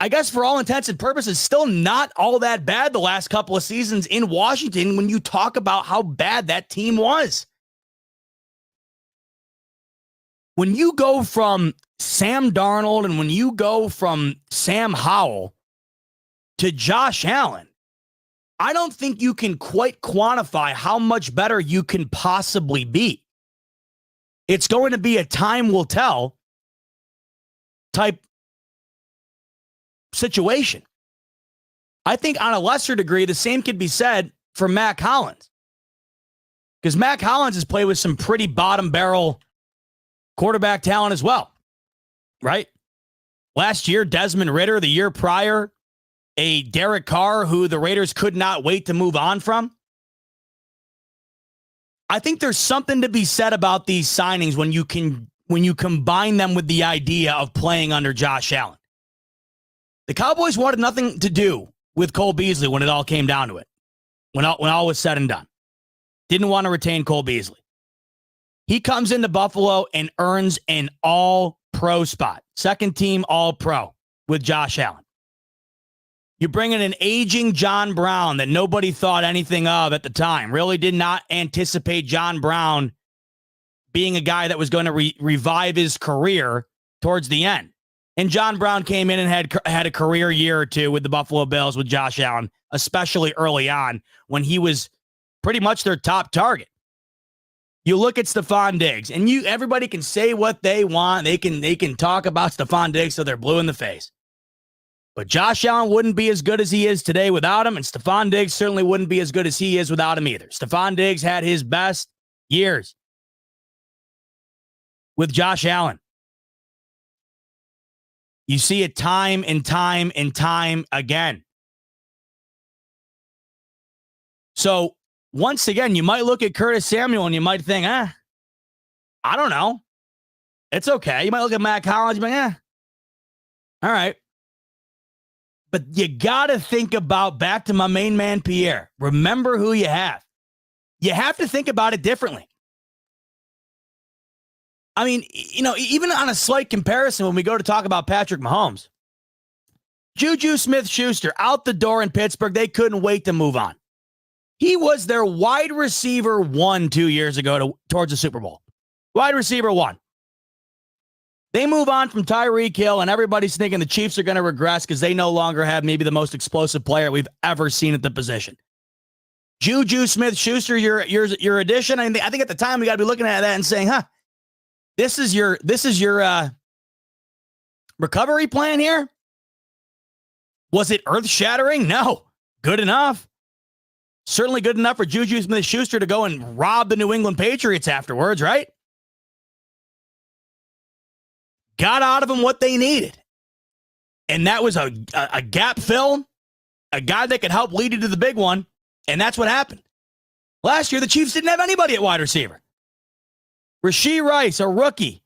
I guess for all intents and purposes, still not all that bad the last couple of seasons in Washington when you talk about how bad that team was. When you go from Sam Darnold and when you go from Sam Howell to Josh Allen, I don't think you can quite quantify how much better you can possibly be. It's going to be a time will tell type situation. I think on a lesser degree, the same could be said for Matt Collins. Because Matt Collins has played with some pretty bottom barrel quarterback talent as well. Right? Last year, Desmond Ridder. The year prior, a Derek Carr who the Raiders could not wait to move on from. I think there's something to be said about these signings when you combine them with the idea of playing under Josh Allen. The Cowboys wanted nothing to do with Cole Beasley when it all came down to it. When all was said and done. Didn't want to retain Cole Beasley. He comes into Buffalo and earns an all-pro spot. Second team all-pro with Josh Allen. You bring in an aging John Brown that nobody thought anything of at the time. Really did not anticipate John Brown being a guy that was going to revive his career towards the end. And John Brown came in and had a career year or two with the Buffalo Bills with Josh Allen, especially early on when he was pretty much their top target. You look at Stefon Diggs, and everybody can say what they want. They can talk about Stefon Diggs till they're blue in the face. But Josh Allen wouldn't be as good as he is today without him, and Stefon Diggs certainly wouldn't be as good as he is without him either. Stefon Diggs had his best years with Josh Allen. You see it time and time and time again. So, once again, you might look at Curtis Samuel and you might think, I don't know. It's okay. You might look at Matt Collins and be like, all right. But you got to think about, back to my main man, Pierre. Remember who you have. You have to think about it differently. I mean, even on a slight comparison, when we go to talk about Patrick Mahomes, Juju Smith-Schuster out the door in Pittsburgh, they couldn't wait to move on. He was their wide receiver 1 2 years ago towards the Super Bowl. Wide receiver 1. They move on from Tyreek Hill, and everybody's thinking the Chiefs are going to regress because they no longer have maybe the most explosive player we've ever seen at the position. Juju Smith-Schuster, your addition. I think at the time we got to be looking at that and saying, this is your recovery plan here? Was it earth-shattering? No. Good enough. Certainly good enough for Juju Smith-Schuster to go and rob the New England Patriots afterwards, right? Got out of them what they needed. And that was a gap fill, a guy that could help lead you to the big one, and that's what happened. Last year, the Chiefs didn't have anybody at wide receiver. Rashee Rice, a rookie,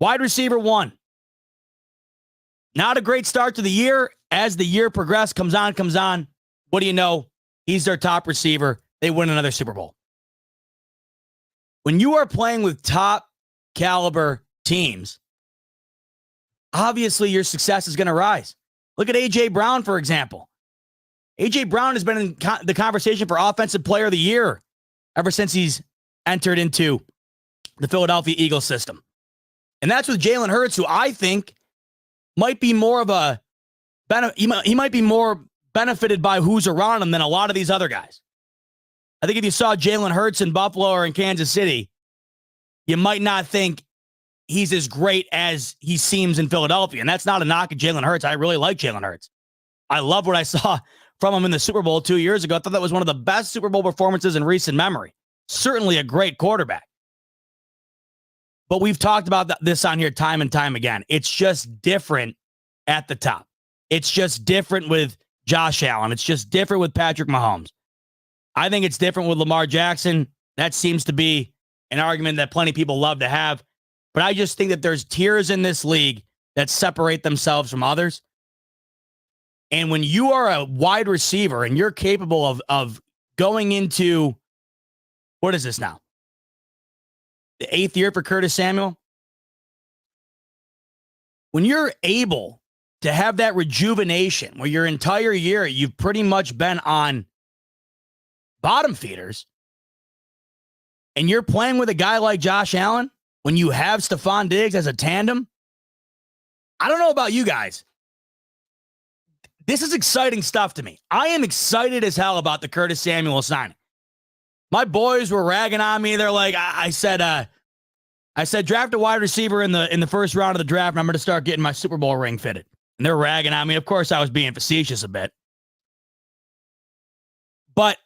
wide receiver 1. Not a great start to the year. As the year progressed, comes on. What do you know? He's their top receiver. They win another Super Bowl. When you are playing with top caliber teams, obviously your success is going to rise. Look at A.J. Brown, for example. A.J. Brown has been in the conversation for Offensive Player of the Year ever since he's entered into the Philadelphia Eagles system. And that's with Jalen Hurts, who I think might be more of a he might be more benefited by who's around him than a lot of these other guys. I think if you saw Jalen Hurts in Buffalo or in Kansas City, you might not think he's as great as he seems in Philadelphia. And that's not a knock at Jalen Hurts. I really like Jalen Hurts. I love what I saw from him in the Super Bowl 2 years ago. I thought that was one of the best Super Bowl performances in recent memory. Certainly a great quarterback. But we've talked about this on here time and time again. It's just different at the top. It's just different with Josh Allen. It's just different with Patrick Mahomes. I think it's different with Lamar Jackson. That seems to be an argument that plenty of people love to have. But I just think that there's tiers in this league that separate themselves from others. And when you are a wide receiver and you're capable of going into, what is this now? The 8th year for Curtis Samuel. When you're able to have that rejuvenation where your entire year you've pretty much been on bottom feeders and you're playing with a guy like Josh Allen, when you have Stefon Diggs as a tandem, I don't know about you guys. This is exciting stuff to me. I am excited as hell about the Curtis Samuel signing. My boys were ragging on me. They're like, I said, draft a wide receiver in the first round of the draft, and I'm going to start getting my Super Bowl ring fitted. And they're ragging on me. Of course, I was being facetious a bit. But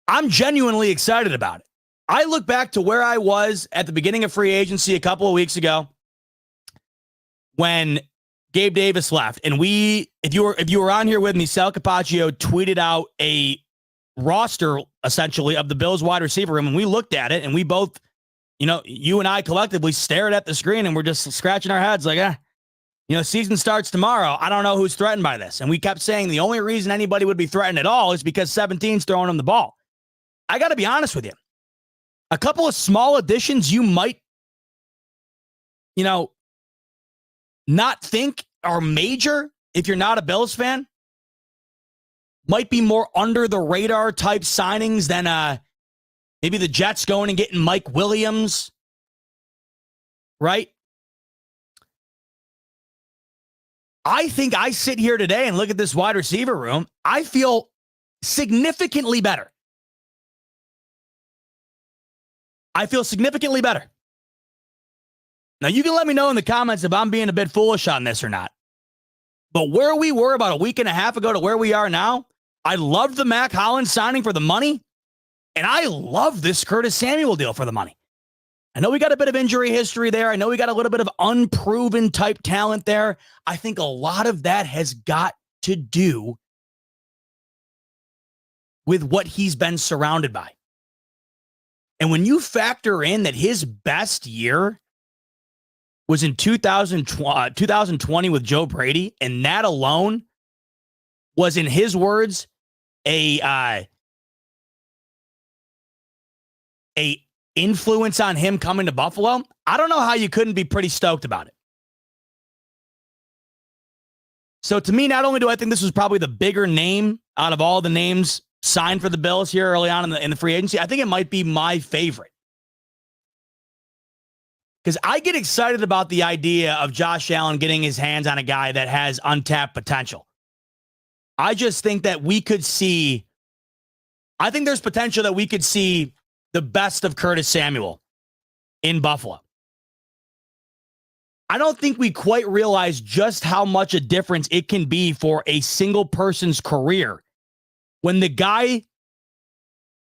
I'm genuinely excited about it. I look back to where I was at the beginning of free agency a couple of weeks ago when Gabe Davis left. And if you were on here with me, Sal Capaccio tweeted out a roster, essentially, of the Bills wide receiver room. And we looked at it, and we both, you and I collectively stared at the screen, and we're just scratching our heads like, season starts tomorrow. I don't know who's threatened by this. And we kept saying the only reason anybody would be threatened at all is because 17's throwing them the ball. I got to be honest with you. A couple of small additions you might, not think are major if you're not a Bills fan, might be more under the radar type signings than Maybe the Jets going and getting Mike Williams, right? I think I sit here today and look at this wide receiver room. I feel significantly better. I feel significantly better. Now, you can let me know in the comments if I'm being a bit foolish on this or not. But where we were about a week and a half ago to where we are now, I loved the Mac Hollins signing for the money, and I love this Curtis Samuel deal for the money. I know we got a bit of injury history there. I know we got a little bit of unproven type talent there. I think a lot of that has got to do with what he's been surrounded by. And when you factor in that his best year was in 2020 with Joe Brady, and that alone was, in his words, a influence on him coming to Buffalo, I don't know how you couldn't be pretty stoked about it. So to me, not only do I think this was probably the bigger name out of all the names signed for the Bills here early on in the free agency, I think it might be my favorite. Because I get excited about the idea of Josh Allen getting his hands on a guy that has untapped potential. I just think that I think there's potential that we could see the best of Curtis Samuel in Buffalo. I don't think we quite realize just how much a difference it can be for a single person's career when the guy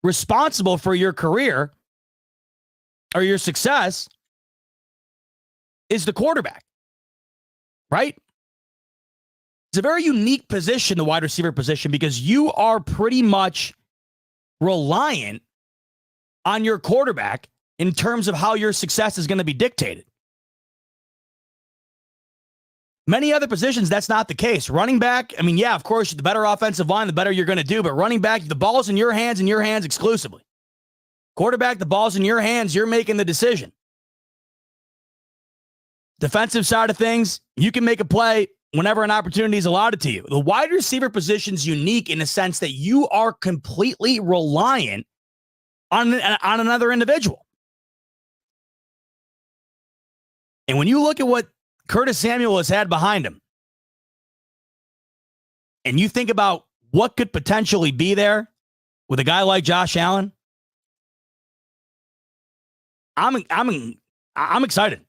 responsible for your career or your success is the quarterback, right? It's a very unique position, the wide receiver position, because you are pretty much reliant on your quarterback in terms of how your success is going to be dictated. Many other positions, that's not the case. Running back, I mean, yeah, of course, the better offensive line, the better you're going to do. But running back, the ball's in your hands and your hands exclusively. Quarterback, the ball's in your hands. You're making the decision. Defensive side of things, you can make a play whenever an opportunity is allotted to you. The wide receiver position is unique in the sense that you are completely reliant on another individual. And when you look at what Curtis Samuel has had behind him, and you think about what could potentially be there with a guy like Josh Allen, I'm excited.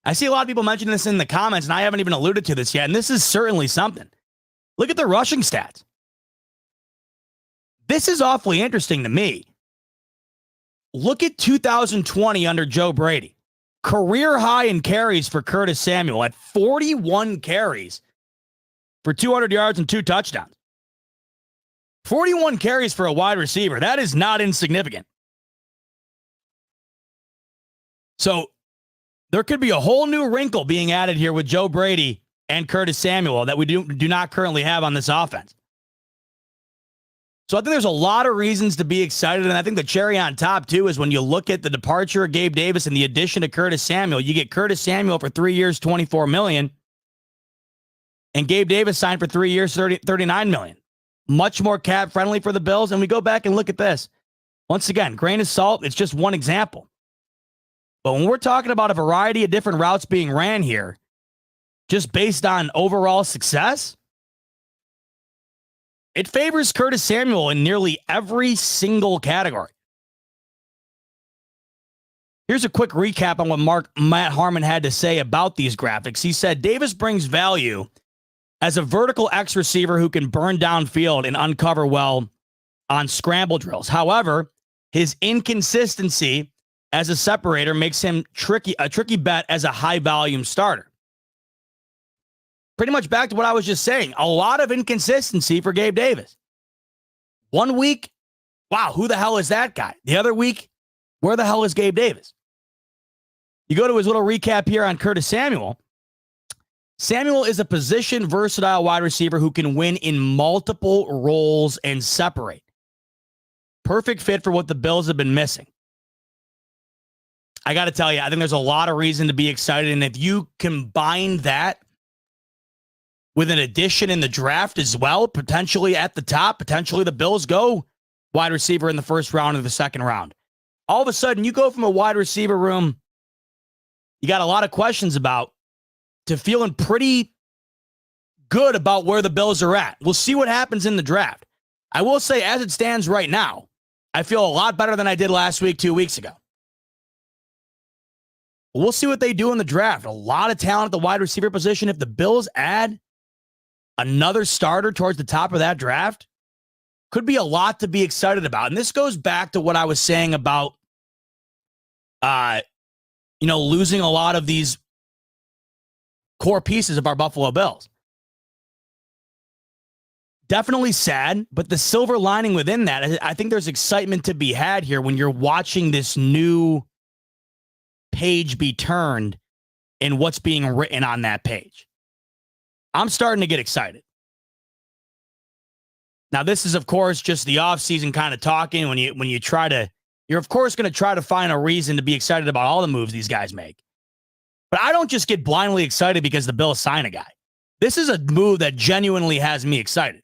I see a lot of people mentioning this in the comments, and I haven't even alluded to this yet, and this is certainly something. Look at the rushing stats. This is awfully interesting to me. Look at 2020 under Joe Brady. Career high in carries for Curtis Samuel at 41 carries for 200 yards and 2 touchdowns. 41 carries for a wide receiver. That is not insignificant. So there could be a whole new wrinkle being added here with Joe Brady and Curtis Samuel that we do not currently have on this offense. So I think there's a lot of reasons to be excited, and I think the cherry on top, too, is when you look at the departure of Gabe Davis and the addition of Curtis Samuel. You get Curtis Samuel for 3 years, $24 million, and Gabe Davis signed for 3 years, $39 million. Much more cap-friendly for the Bills, and we go back and look at this. Once again, grain of salt, it's just one example. But when we're talking about a variety of different routes being ran here, just based on overall success, it favors Curtis Samuel in nearly every single category. Here's a quick recap on what Matt Harmon had to say about these graphics. He said, Davis brings value as a vertical X receiver who can burn downfield and uncover well on scramble drills. However, his inconsistency as a separator makes him a tricky bet as a high-volume starter. Pretty much back to what I was just saying. A lot of inconsistency for Gabe Davis. 1 week, wow, who the hell is that guy? The other week, where the hell is Gabe Davis? You go to his little recap here on Curtis Samuel. Samuel is a position-versatile wide receiver who can win in multiple roles and separate. Perfect fit for what the Bills have been missing. I got to tell you, I think there's a lot of reason to be excited. And if you combine that with an addition in the draft as well, potentially at the top, potentially the Bills go wide receiver in the first round or the second round. All of a sudden, you go from a wide receiver room you got a lot of questions about to feeling pretty good about where the Bills are at. We'll see what happens in the draft. I will say, as it stands right now, I feel a lot better than I did last week, 2 weeks ago. We'll see what they do in the draft. A lot of talent at the wide receiver position. If the Bills add another starter towards the top of that draft, could be a lot to be excited about. And this goes back to what I was saying about, losing a lot of these core pieces of our Buffalo Bills. Definitely sad, but the silver lining within that, I think there's excitement to be had here when you're watching this new page be turned and what's being written on that page. I'm starting to get excited. Now, this is, of course, just the offseason kind of talking. When you try to, you're, of course, going to try to find a reason to be excited about all the moves these guys make. But I don't just get blindly excited because the Bills sign a guy. This is a move that genuinely has me excited.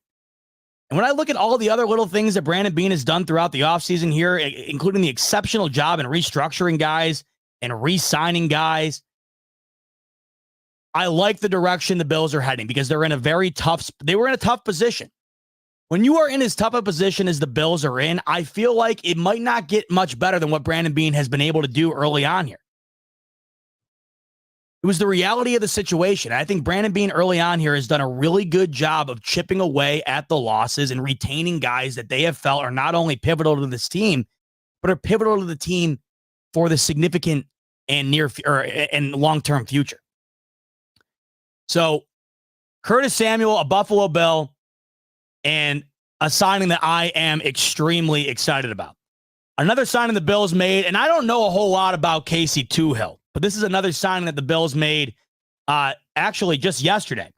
And when I look at all the other little things that Brandon Beane has done throughout the offseason here, including the exceptional job in restructuring guys and re-signing guys, I like the direction the Bills are heading because they're in a they were in a tough position. When you are in as tough a position as the Bills are in, I feel like it might not get much better than what Brandon Beane has been able to do early on here. It was the reality of the situation. I think Brandon Beane early on here has done a really good job of chipping away at the losses and retaining guys that they have felt are not only pivotal to this team, but are pivotal to the team for the significant and and long-term future. So Curtis Samuel, a Buffalo Bill, and a signing that I am extremely excited about. Another signing the Bills made, and I don't know a whole lot about Casey Toohill, but this is another signing that the Bills made actually just yesterday.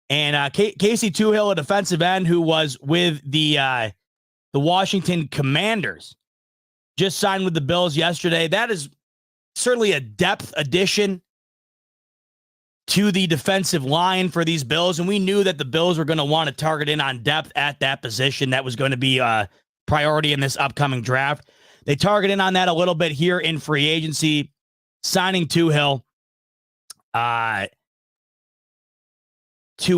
And Casey Toohill, a defensive end who was with the Washington Commanders, just signed with the Bills yesterday. That is certainly a depth addition to the defensive line for these Bills. And we knew that the Bills were going to want to target in on depth at that position. That was going to be a priority in this upcoming draft. They target in on that a little bit here in free agency, signing Toohill to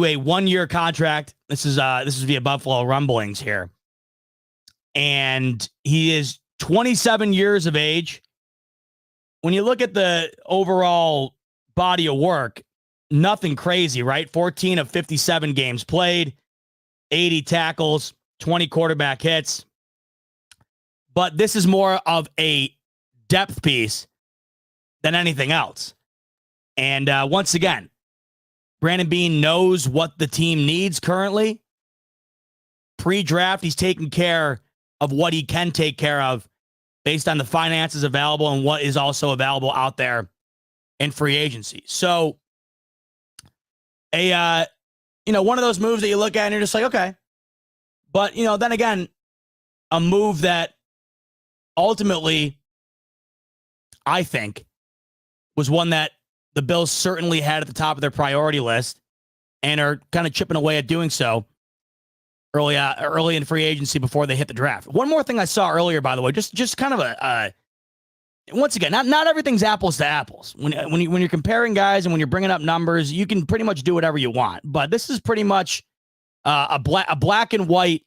a 1-year contract. This is via Buffalo Rumblings here. And he is 27 years of age. When you look at the overall body of work, nothing crazy, right? 14 of 57 games played, 80 tackles, 20 quarterback hits. But this is more of a depth piece than anything else. And once again, Brandon Beane knows what the team needs currently. Pre-draft, he's taking care of what he can take care of based on the finances available and what is also available out there in free agency. So, one of those moves that you look at and you're just like, okay. But, then again, a move that ultimately, I think, was one that the Bills certainly had at the top of their priority list and are kind of chipping away at doing so early in free agency before they hit the draft. One more thing I saw earlier, by the way, just kind of once again, not everything's apples to apples. When you're comparing guys and when you're bringing up numbers, you can pretty much do whatever you want. But this is pretty much a black and white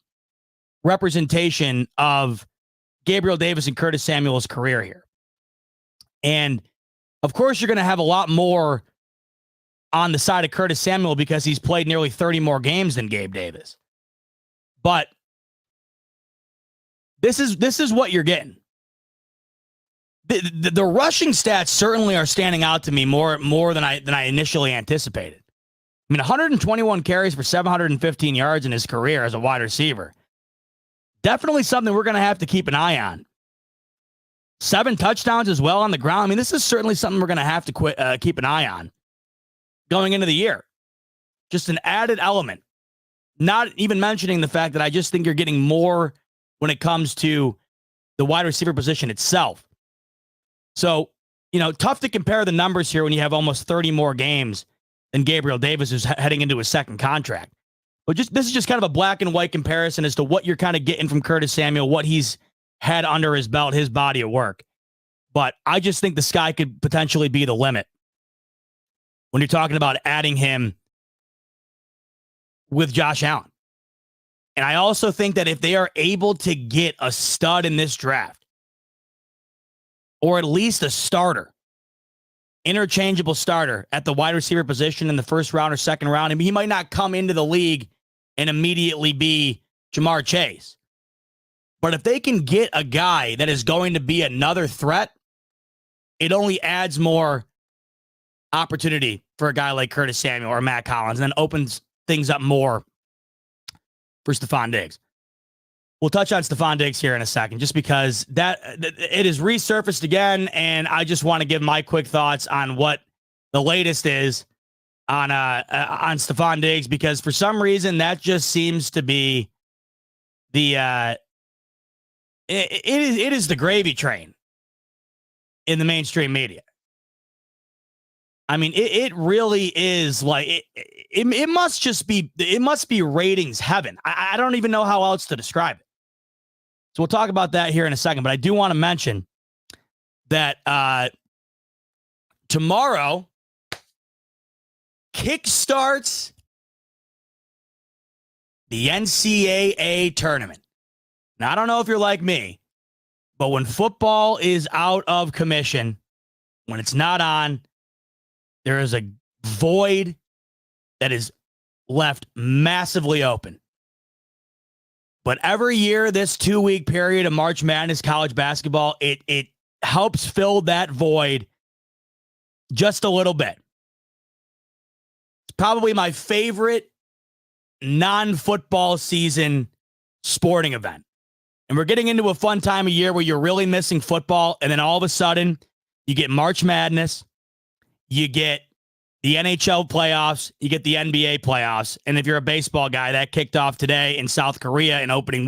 representation of Gabriel Davis and Curtis Samuel's career here. And of course, you're going to have a lot more on the side of Curtis Samuel because he's played nearly 30 more games than Gabe Davis. But this is what you're getting. The rushing stats certainly are standing out to me more than I initially anticipated. I mean, 121 carries for 715 yards in his career as a wide receiver. Definitely something we're going to have to keep an eye on. 7 touchdowns as well on the ground. I mean, this is certainly something we're going to have to keep an eye on going into the year. Just an added element. Not even mentioning the fact that I just think you're getting more when it comes to the wide receiver position itself. So, tough to compare the numbers here when you have almost 30 more games than Gabriel Davis, who's heading into his second contract. But this is just kind of a black and white comparison as to what you're kind of getting from Curtis Samuel, what he's had under his belt, his body of work. But I just think the sky could potentially be the limit when you're talking about adding him with Josh Allen. And I also think that if they are able to get a stud in this draft, or at least a starter, interchangeable starter at the wide receiver position in the first round or second round, I mean, he might not come into the league and immediately be Jamar Chase. But if they can get a guy that is going to be another threat, it only adds more opportunity for a guy like Curtis Samuel or Matt Collins, and then opens things up more for Stefon Diggs. We'll touch on Stefon Diggs here in a second, just because that it is resurfaced again, and I just want to give my quick thoughts on what the latest is on Stefon Diggs, because for some reason that just seems to be the it is the gravy train in the mainstream media. I mean, it really is like it must be ratings heaven. I don't even know how else to describe it. So we'll talk about that here in a second. But I do want to mention that tomorrow kickstarts the NCAA tournament. Now, I don't know if you're like me, but when football is out of commission, when it's not on, there is a void that is left massively open. But every year, this 2-week period of March Madness college basketball, it helps fill that void just a little bit. It's probably my favorite non-football season sporting event. And we're getting into a fun time of year where you're really missing football, and then all of a sudden, you get March Madness, you get the NHL playoffs, you get the NBA playoffs, and if you're a baseball guy, that kicked off today in South Korea, and opening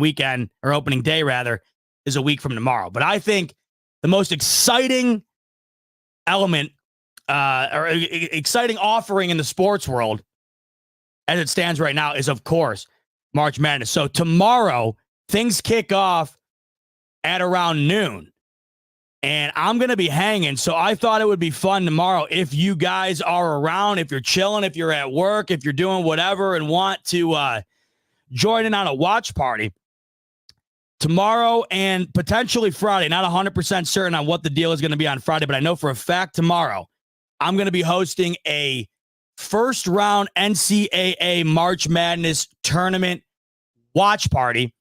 day rather, is a week from tomorrow. But I think the most exciting element or exciting offering in the sports world as it stands right now is, of course, March Madness. So tomorrow, things kick off at around noon. And I'm going to be hanging, so I thought it would be fun tomorrow if you guys are around, if you're chilling, if you're at work, if you're doing whatever and want to join in on a watch party tomorrow and potentially Friday. Not 100% certain on what the deal is going to be on Friday, but I know for a fact tomorrow I'm going to be hosting a first-round NCAA March Madness tournament watch party.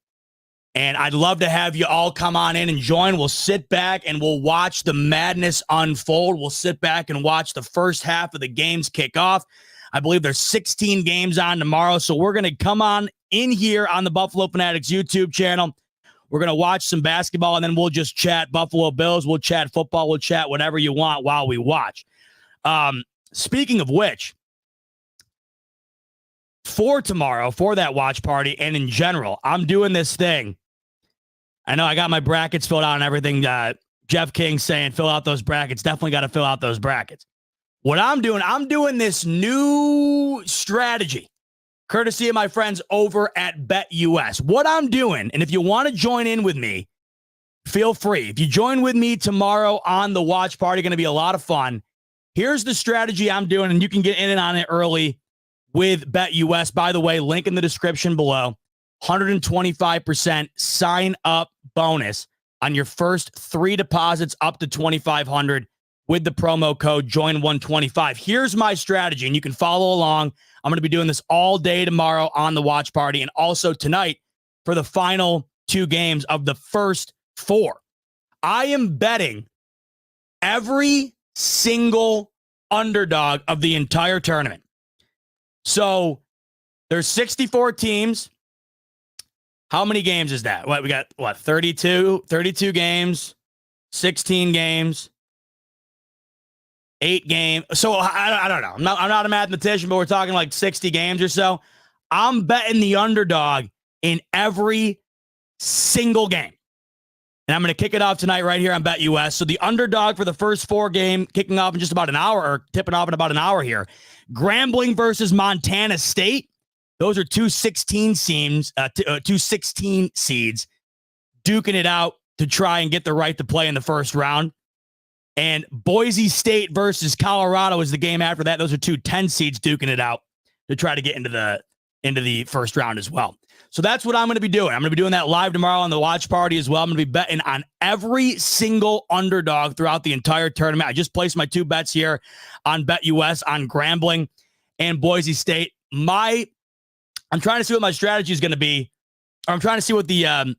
And I'd love to have you all come on in and join. We'll sit back and we'll watch the madness unfold. We'll sit back and watch the first half of the games kick off. I believe there's 16 games on tomorrow. So we're going to come on in here on the Buffalo Fanatics YouTube channel. We're going to watch some basketball, and then we'll just chat Buffalo Bills. We'll chat football. We'll chat whatever you want while we watch. Speaking of which, for tomorrow, for that watch party, and in general, I'm doing this thing. I know I got my brackets filled out and everything. Jeff King saying, fill out those brackets. Definitely got to fill out those brackets. What I'm doing this new strategy, courtesy of my friends over at BetUS. What I'm doing, and if you want to join in with me, feel free. If you join with me tomorrow on the watch party, going to be a lot of fun. Here's the strategy I'm doing, and you can get in and on it early with BetUS. By the way, link in the description below. 125% sign up bonus on your first 3 deposits up to $2,500 with the promo code JOIN125. Here's my strategy, and you can follow along. I'm going to be doing this all day tomorrow on the watch party, and also tonight for the final 2 games of the first 4. I am betting every single underdog of the entire tournament. So there's 64 teams. How many games is that? We got 32 games, 16 games, 8 games. So I don't know. I'm not a mathematician, but we're talking like 60 games or so. I'm betting the underdog in every single game. And I'm going to kick it off tonight right here on BetUS. So the underdog for the first 4 game kicking off in just about an hour, or tipping off in about an hour here. Grambling versus Montana State. Those are two 16 seeds duking it out to try and get the right to play in the first round. And Boise State versus Colorado is the game after that. Those are two 10 seeds duking it out to try to get into the first round as well. So that's what I'm going to be doing. I'm going to be doing that live tomorrow on the watch party as well. I'm going to be betting on every single underdog throughout the entire tournament. I just placed my 2 bets here on BetUS on Grambling and Boise State. I'm trying to see what my strategy is going to be. Or I'm trying to see what the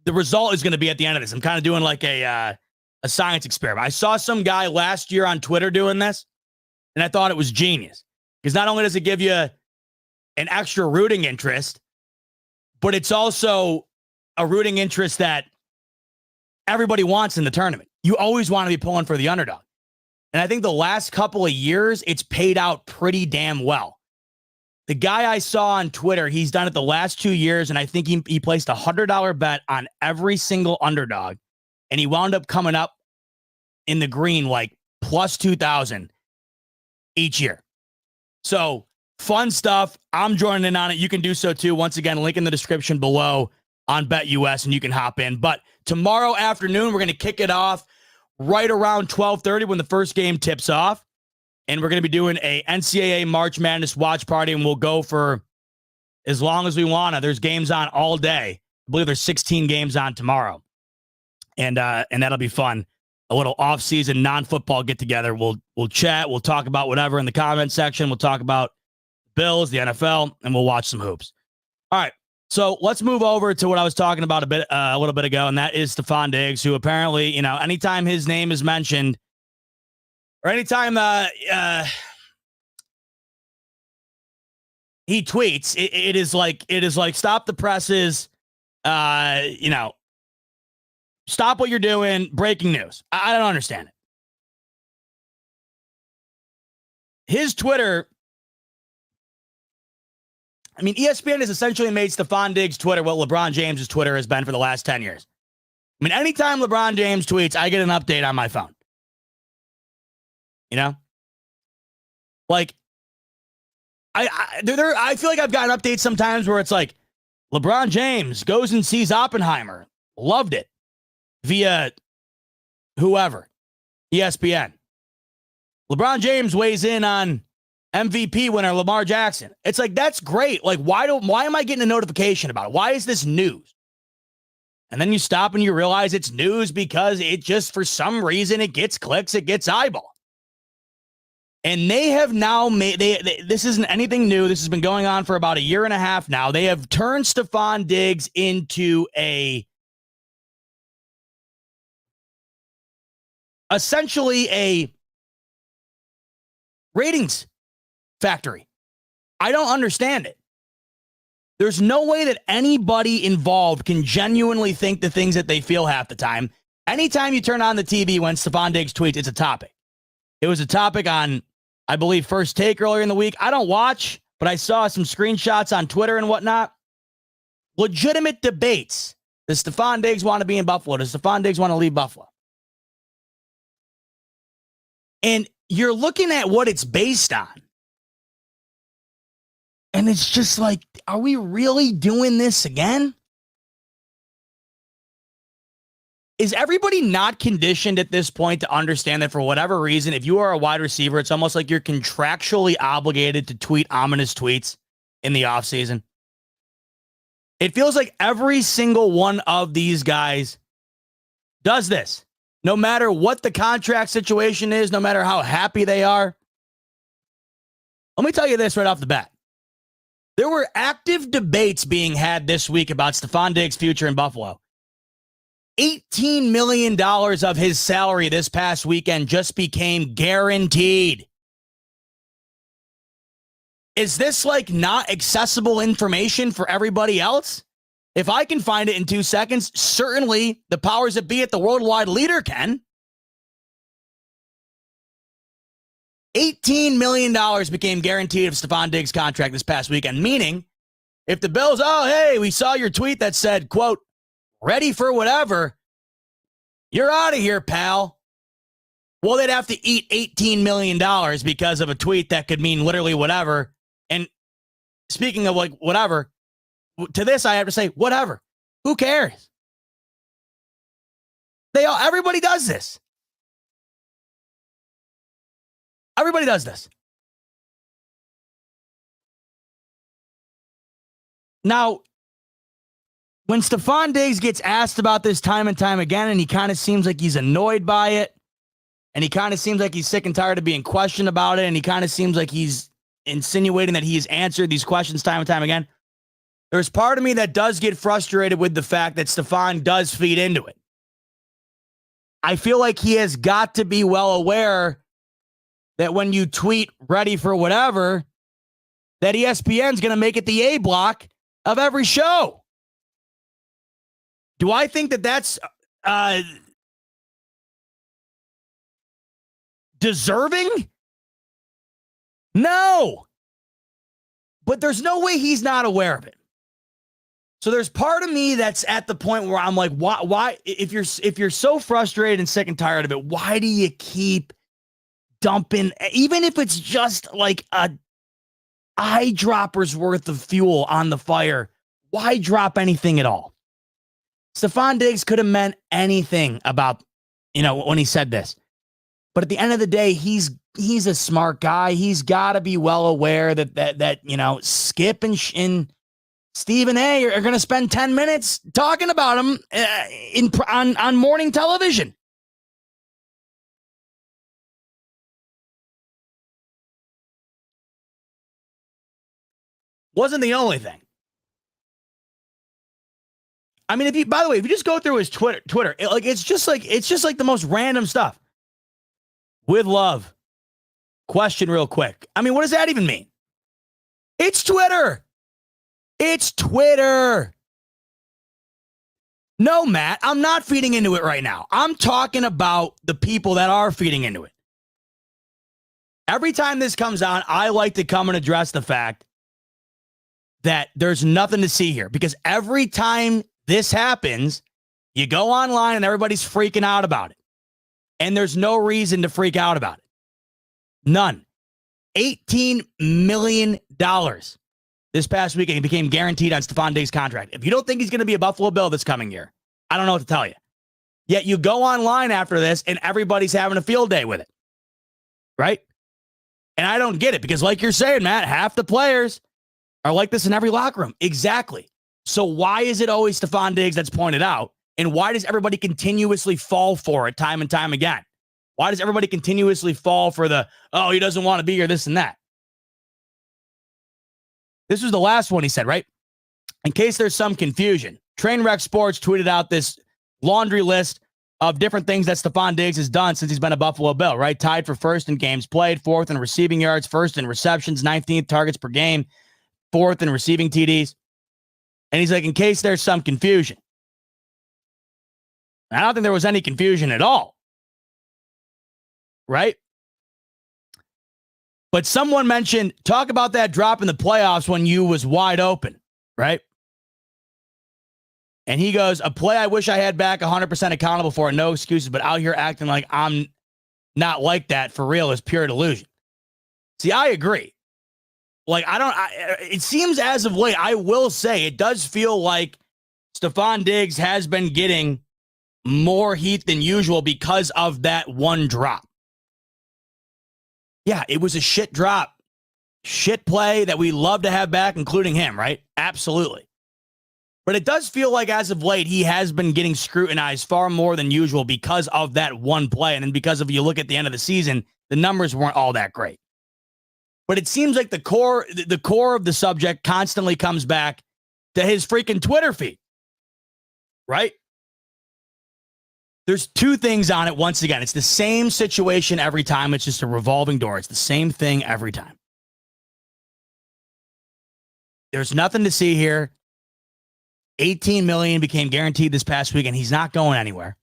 result is going to be at the end of this. I'm kind of doing like a science experiment. I saw some guy last year on Twitter doing this, and I thought it was genius. Because not only does it give you an extra rooting interest, but it's also a rooting interest that everybody wants in the tournament. You always want to be pulling for the underdog. And I think the last couple of years, it's paid out pretty damn well. The guy I saw on Twitter, he's done it the last 2 years, and I think he placed a $100 bet on every single underdog, and he wound up coming up in the green like plus 2,000 each year. So fun stuff. I'm joining in on it. You can do so too. Once again, link in the description below on BetUS, and you can hop in. But tomorrow afternoon, we're going to kick it off right around 12:30 when the first game tips off. And we're going to be doing a NCAA March Madness watch party, and we'll go for as long as we want to. There's games on all day. I believe there's 16 games on tomorrow. And that'll be fun. A little off-season, non-football get-together. We'll chat. We'll talk about whatever in the comment section. We'll talk about Bills, the NFL, and we'll watch some hoops. All right, so let's move over to what I was talking about a little bit ago, and that is Stefon Diggs, who apparently, anytime his name is mentioned, or anytime he tweets, it is like stop the presses, stop what you're doing, breaking news. I don't understand it. His Twitter, ESPN has essentially made Stefon Diggs' Twitter what LeBron James' Twitter has been for the last 10 years. Anytime LeBron James tweets, I get an update on my phone. Like, I feel like I've gotten updates sometimes where it's like, LeBron James goes and sees Oppenheimer. Loved it. Via whoever. ESPN. LeBron James weighs in on MVP winner Lamar Jackson. It's like, that's great. Like, why am I getting a notification about it? Why is this news? And then you stop and you realize it's news because it just, for some reason, it gets clicks, it gets eyeball. And they have now made, this isn't anything new. This has been going on for about a year and a half now. They have turned Stefon Diggs into essentially a ratings factory. I don't understand it. There's no way that anybody involved can genuinely think the things that they feel half the time. Anytime you turn on the TV when Stefon Diggs tweets, it's a topic. It was a topic on, I believe, First Take earlier in the week. I don't watch, but I saw some screenshots on Twitter and whatnot. Legitimate debates. Does Stefon Diggs want to be in Buffalo? Does Stefon Diggs want to leave Buffalo? And you're looking at what it's based on. And it's just like, are we really doing this again? Is everybody not conditioned at this point to understand that for whatever reason, if you are a wide receiver, it's almost like you're contractually obligated to tweet ominous tweets in the offseason? It feels like every single one of these guys does this. No matter what the contract situation is, no matter how happy they are. Let me tell you this right off the bat. There were active debates being had this week about Stefon Diggs' future in Buffalo. $18 million of his salary this past weekend just became guaranteed. Is this like not accessible information for everybody else? If I can find it in 2 seconds, certainly the powers that be at the worldwide leader can. $18 million became guaranteed of Stefon Diggs' contract this past weekend, meaning if the Bills, oh, hey, we saw your tweet that said, quote, ready for whatever, you're out of here, pal. Well, they'd have to eat $18 million because of a tweet that could mean literally whatever. And speaking of like whatever, to this I have to say whatever. Who cares? Everybody does this. Everybody does this. Now, when Stefon Diggs gets asked about this time and time again, and he kind of seems like he's annoyed by it, and he kind of seems like he's sick and tired of being questioned about it, and he kind of seems like he's insinuating that he's answered these questions time and time again, there's part of me that does get frustrated with the fact that Stefon does feed into it. I feel like he has got to be well aware that when you tweet ready for whatever, that ESPN's going to make it the A block of every show. Do I think that that's deserving? No. But there's no way he's not aware of it. So there's part of me that's at the point where I'm like, why if you're so frustrated and sick and tired of it, why do you keep dumping, even if it's just like a eyedropper's worth of fuel on the fire? Why drop anything at all? Stefon Diggs could have meant anything about, when he said this. But at the end of the day, he's a smart guy. He's got to be well aware that Skip and Stephen A are going to spend 10 minutes talking about him on morning television. Wasn't the only thing. I mean, if you just go through his Twitter, it's just like the most random stuff. With love. Question real quick. I mean, what does that even mean? It's Twitter. It's Twitter. No, Matt, I'm not feeding into it right now. I'm talking about the people that are feeding into it. Every time this comes on, I like to come and address the fact that there's nothing to see here, because every time this happens, you go online and everybody's freaking out about it. And there's no reason to freak out about it. None. $18 million this past weekend he became guaranteed on Stefon Diggs' contract. If you don't think he's going to be a Buffalo Bill this coming year, I don't know what to tell you. Yet you go online after this and everybody's having a field day with it. Right? And I don't get it, because like you're saying, Matt, half the players are like this in every locker room. Exactly. So why is it always Stefon Diggs that's pointed out? And why does everybody continuously fall for it time and time again? Why does everybody continuously fall for he doesn't want to be here, this and that? This was the last one he said, right? In case there's some confusion, Trainwreck Sports tweeted out this laundry list of different things that Stefon Diggs has done since he's been a Buffalo Bill, right? Tied for first in games played, fourth in receiving yards, first in receptions, 19th targets per game, fourth in receiving TDs. And he's like, in case there's some confusion. I don't think there was any confusion at all. Right? But someone mentioned, talk about that drop in the playoffs when you was wide open, right? And he goes, a play I wish I had back 100% accountable for, no excuses, but out here acting like I'm not like that for real is pure delusion. See, I agree. Like, it seems as of late, I will say, it does feel like Stefon Diggs has been getting more heat than usual because of that one drop. Yeah, it was a shit drop. Shit play that we love to have back, including him, right? Absolutely. But it does feel like as of late, he has been getting scrutinized far more than usual because of that one play. And then because if you look at the end of the season, the numbers weren't all that great. But it seems like the core of the subject constantly comes back to his freaking Twitter feed, right? There's two things on it. Once again, it's the same situation every time. It's just a revolving door. It's the same thing every time. There's nothing to see here. $18 million became guaranteed this past week, and he's not going anywhere.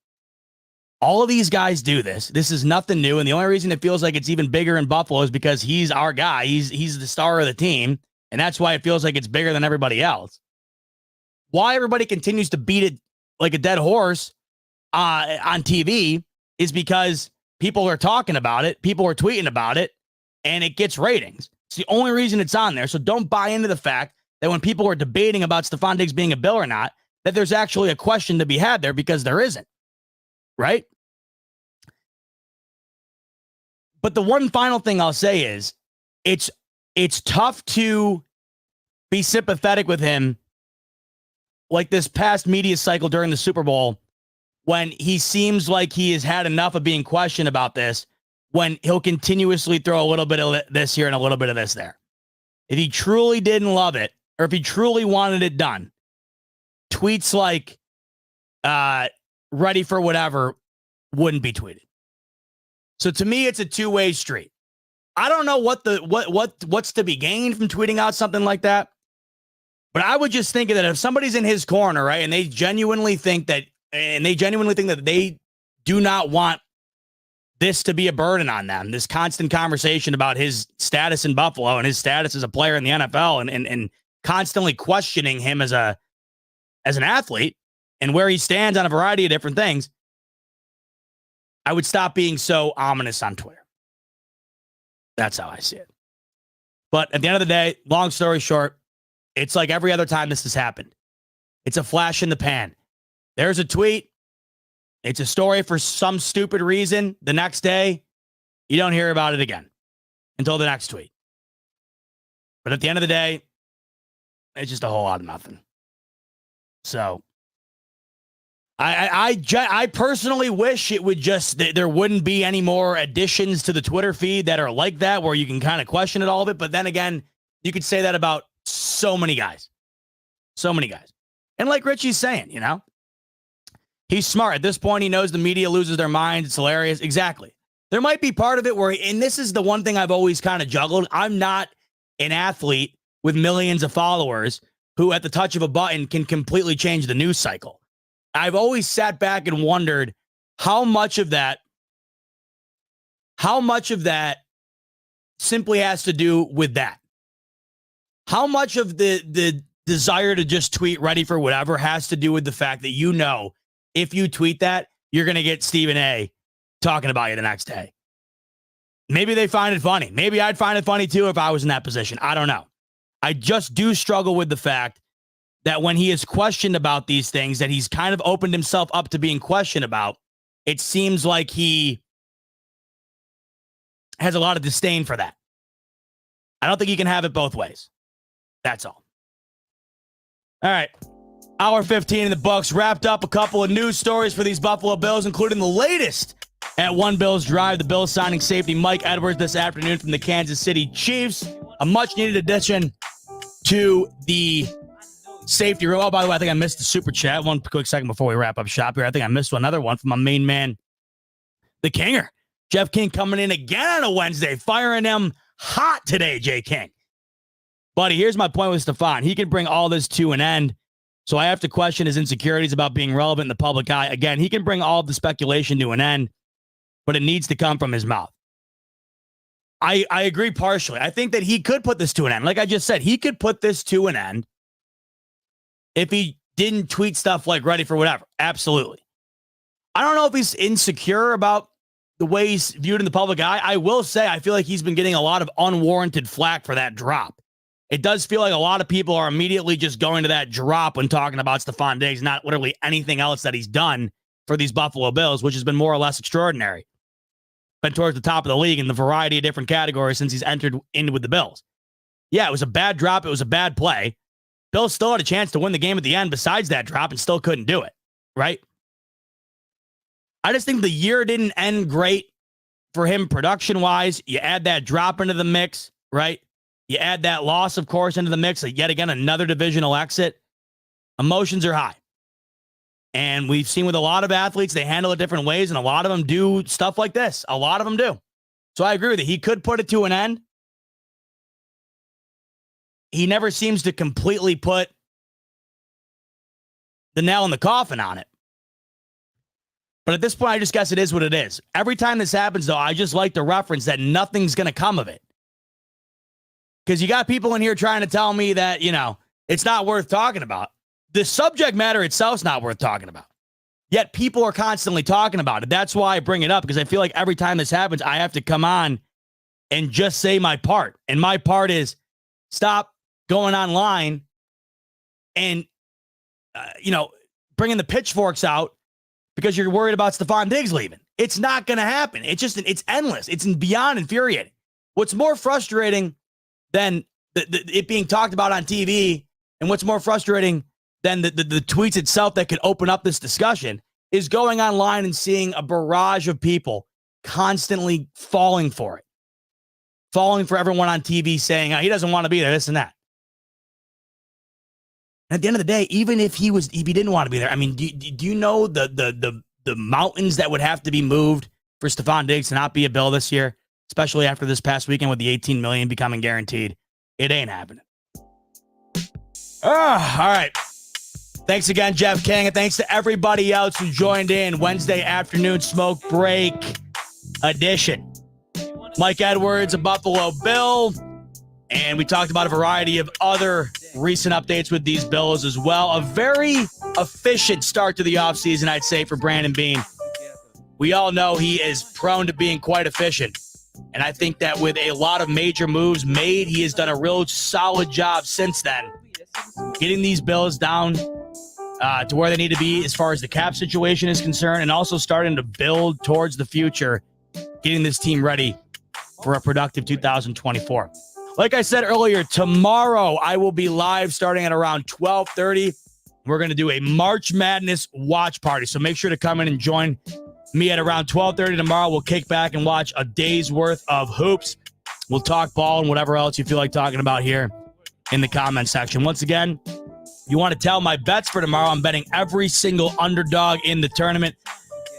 All of these guys do this. This is nothing new, and the only reason it feels like it's even bigger in Buffalo is because he's our guy. He's the star of the team, and that's why it feels like it's bigger than everybody else. Why everybody continues to beat it like a dead horse on TV is because people are talking about it, people are tweeting about it, and it gets ratings. It's the only reason it's on there. So don't buy into the fact that when people are debating about Stefon Diggs being a Bill or not, that there's actually a question to be had there, because there isn't. Right? But the one final thing I'll say is it's tough to be sympathetic with him like this past media cycle during the Super Bowl, when he seems like he has had enough of being questioned about this, when he'll continuously throw a little bit of this here and a little bit of this there. If he truly didn't love it, or if he truly wanted it done, tweets like ready for whatever wouldn't be tweeted. So to me, it's a two-way street. I don't know what's to be gained from tweeting out something like that, but I would just think that if somebody's in his corner, right, and they genuinely think that they do not want this to be a burden on them, this constant conversation about his status in Buffalo and his status as a player in the NFL, and constantly questioning him as an athlete and where he stands on a variety of different things, I would stop being so ominous on Twitter. That's how I see it. But at the end of the day, long story short, it's like every other time this has happened. It's a flash in the pan. There's a tweet. It's a story for some stupid reason. The next day, you don't hear about it again until the next tweet. But at the end of the day, it's just a whole lot of nothing. So I personally wish it would just, there wouldn't be any more additions to the Twitter feed that are like that, where you can kind of question it all of it. But then again, you could say that about so many guys. So many guys. And like Richie's saying, he's smart. At this point, he knows the media loses their minds. It's hilarious. Exactly. There might be part of it where, and this is the one thing I've always kind of juggled. I'm not an athlete with millions of followers who at the touch of a button can completely change the news cycle. I've always sat back and wondered how much of that simply has to do with that. How much of the desire to just tweet ready for whatever has to do with the fact that, if you tweet that, you're going to get Stephen A talking about you the next day. Maybe they find it funny. Maybe I'd find it funny too if I was in that position. I don't know. I just do struggle with the fact that when he is questioned about these things that he's kind of opened himself up to being questioned about, it seems like he has a lot of disdain for that. I don't think you can have it both ways. That's all. All right. Hour 15 in the books. Wrapped up a couple of news stories for these Buffalo Bills, including the latest at One Bills Drive. The Bills signing safety Mike Edwards this afternoon from the Kansas City Chiefs. A much-needed addition to the safety room. Oh, by the way, I think I missed the super chat. One quick second before we wrap up shop here. I think I missed another one from my main man, the Kinger. Jeff King coming in again on a Wednesday, firing him hot today, Jay King. Buddy, here's my point with Stefon. He can bring all this to an end. So I have to question his insecurities about being relevant in the public eye. Again, he can bring all of the speculation to an end, but it needs to come from his mouth. I agree partially. I think that he could put this to an end. Like I just said, he could put this to an end if he didn't tweet stuff like ready for whatever. Absolutely. I don't know if he's insecure about the way he's viewed in the public eye. I will say I feel like he's been getting a lot of unwarranted flack for that drop. It does feel like a lot of people are immediately just going to that drop when talking about Stefon Diggs, not literally anything else that he's done for these Buffalo Bills, which has been more or less extraordinary. Been towards the top of the league in the variety of different categories since he's entered in with the Bills. Yeah, it was a bad drop. It was a bad play. Bills still had a chance to win the game at the end besides that drop and still couldn't do it, right? I just think the year didn't end great for him production-wise. You add that drop into the mix, right? You add that loss, of course, into the mix. Yet again, another divisional exit. Emotions are high. And we've seen with a lot of athletes, they handle it different ways, and a lot of them do stuff like this. A lot of them do. So I agree with you. He could put it to an end. He never seems to completely put the nail in the coffin on it. But at this point, I just guess it is what it is. Every time this happens, though, I just like to reference that nothing's going to come of it. Because you got people in here trying to tell me that, it's not worth talking about. The subject matter itself is not worth talking about. Yet people are constantly talking about it. That's why I bring it up, because I feel like every time this happens, I have to come on and just say my part. And my part is stop going online and, bringing the pitchforks out because you're worried about Stefon Diggs leaving. It's not going to happen. It's endless. It's beyond infuriating. What's more frustrating than it being talked about on TV, and what's more frustrating than the tweets itself that could open up this discussion, is going online and seeing a barrage of people constantly falling for it. Falling for everyone on TV saying, he doesn't want to be there, this and that. And at the end of the day, even if he didn't want to be there, I mean, do you know the mountains that would have to be moved for Stefon Diggs to not be a Bill this year, especially after this past weekend with the $18 million becoming guaranteed? It ain't happening. All right. Thanks again, Jeff King, and thanks to everybody else who joined in Wednesday afternoon smoke break edition. Mike Edwards, a Buffalo Bill, and we talked about a variety of other recent updates with these Bills as well. A very efficient start to the offseason, I'd say, for Brandon Beane. We all know he is prone to being quite efficient, and I think that with a lot of major moves made, he has done a real solid job since then, getting these Bills down to where they need to be as far as the cap situation is concerned, and also starting to build towards the future, getting this team ready for a productive 2024. Like I said earlier, tomorrow I will be live starting at around 12:30. We're going to do a March Madness watch party, so make sure to come in and join me at around 12:30 tomorrow. We'll kick back and watch a day's worth of hoops. We'll talk ball and whatever else you feel like talking about here in the comment section. Once again, you want to tell my bets for tomorrow. I'm betting every single underdog in the tournament.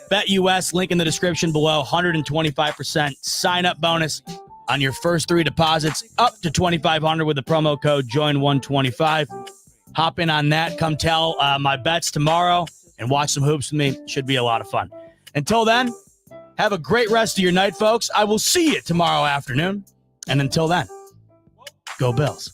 BetUS, link in the description below, 125% sign-up bonus on your first 3 deposits, up to $2,500 with the promo code JOIN125. Hop in on that. Come tell my bets tomorrow and watch some hoops with me. Should be a lot of fun. Until then, have a great rest of your night, folks. I will see you tomorrow afternoon. And until then, go Bills.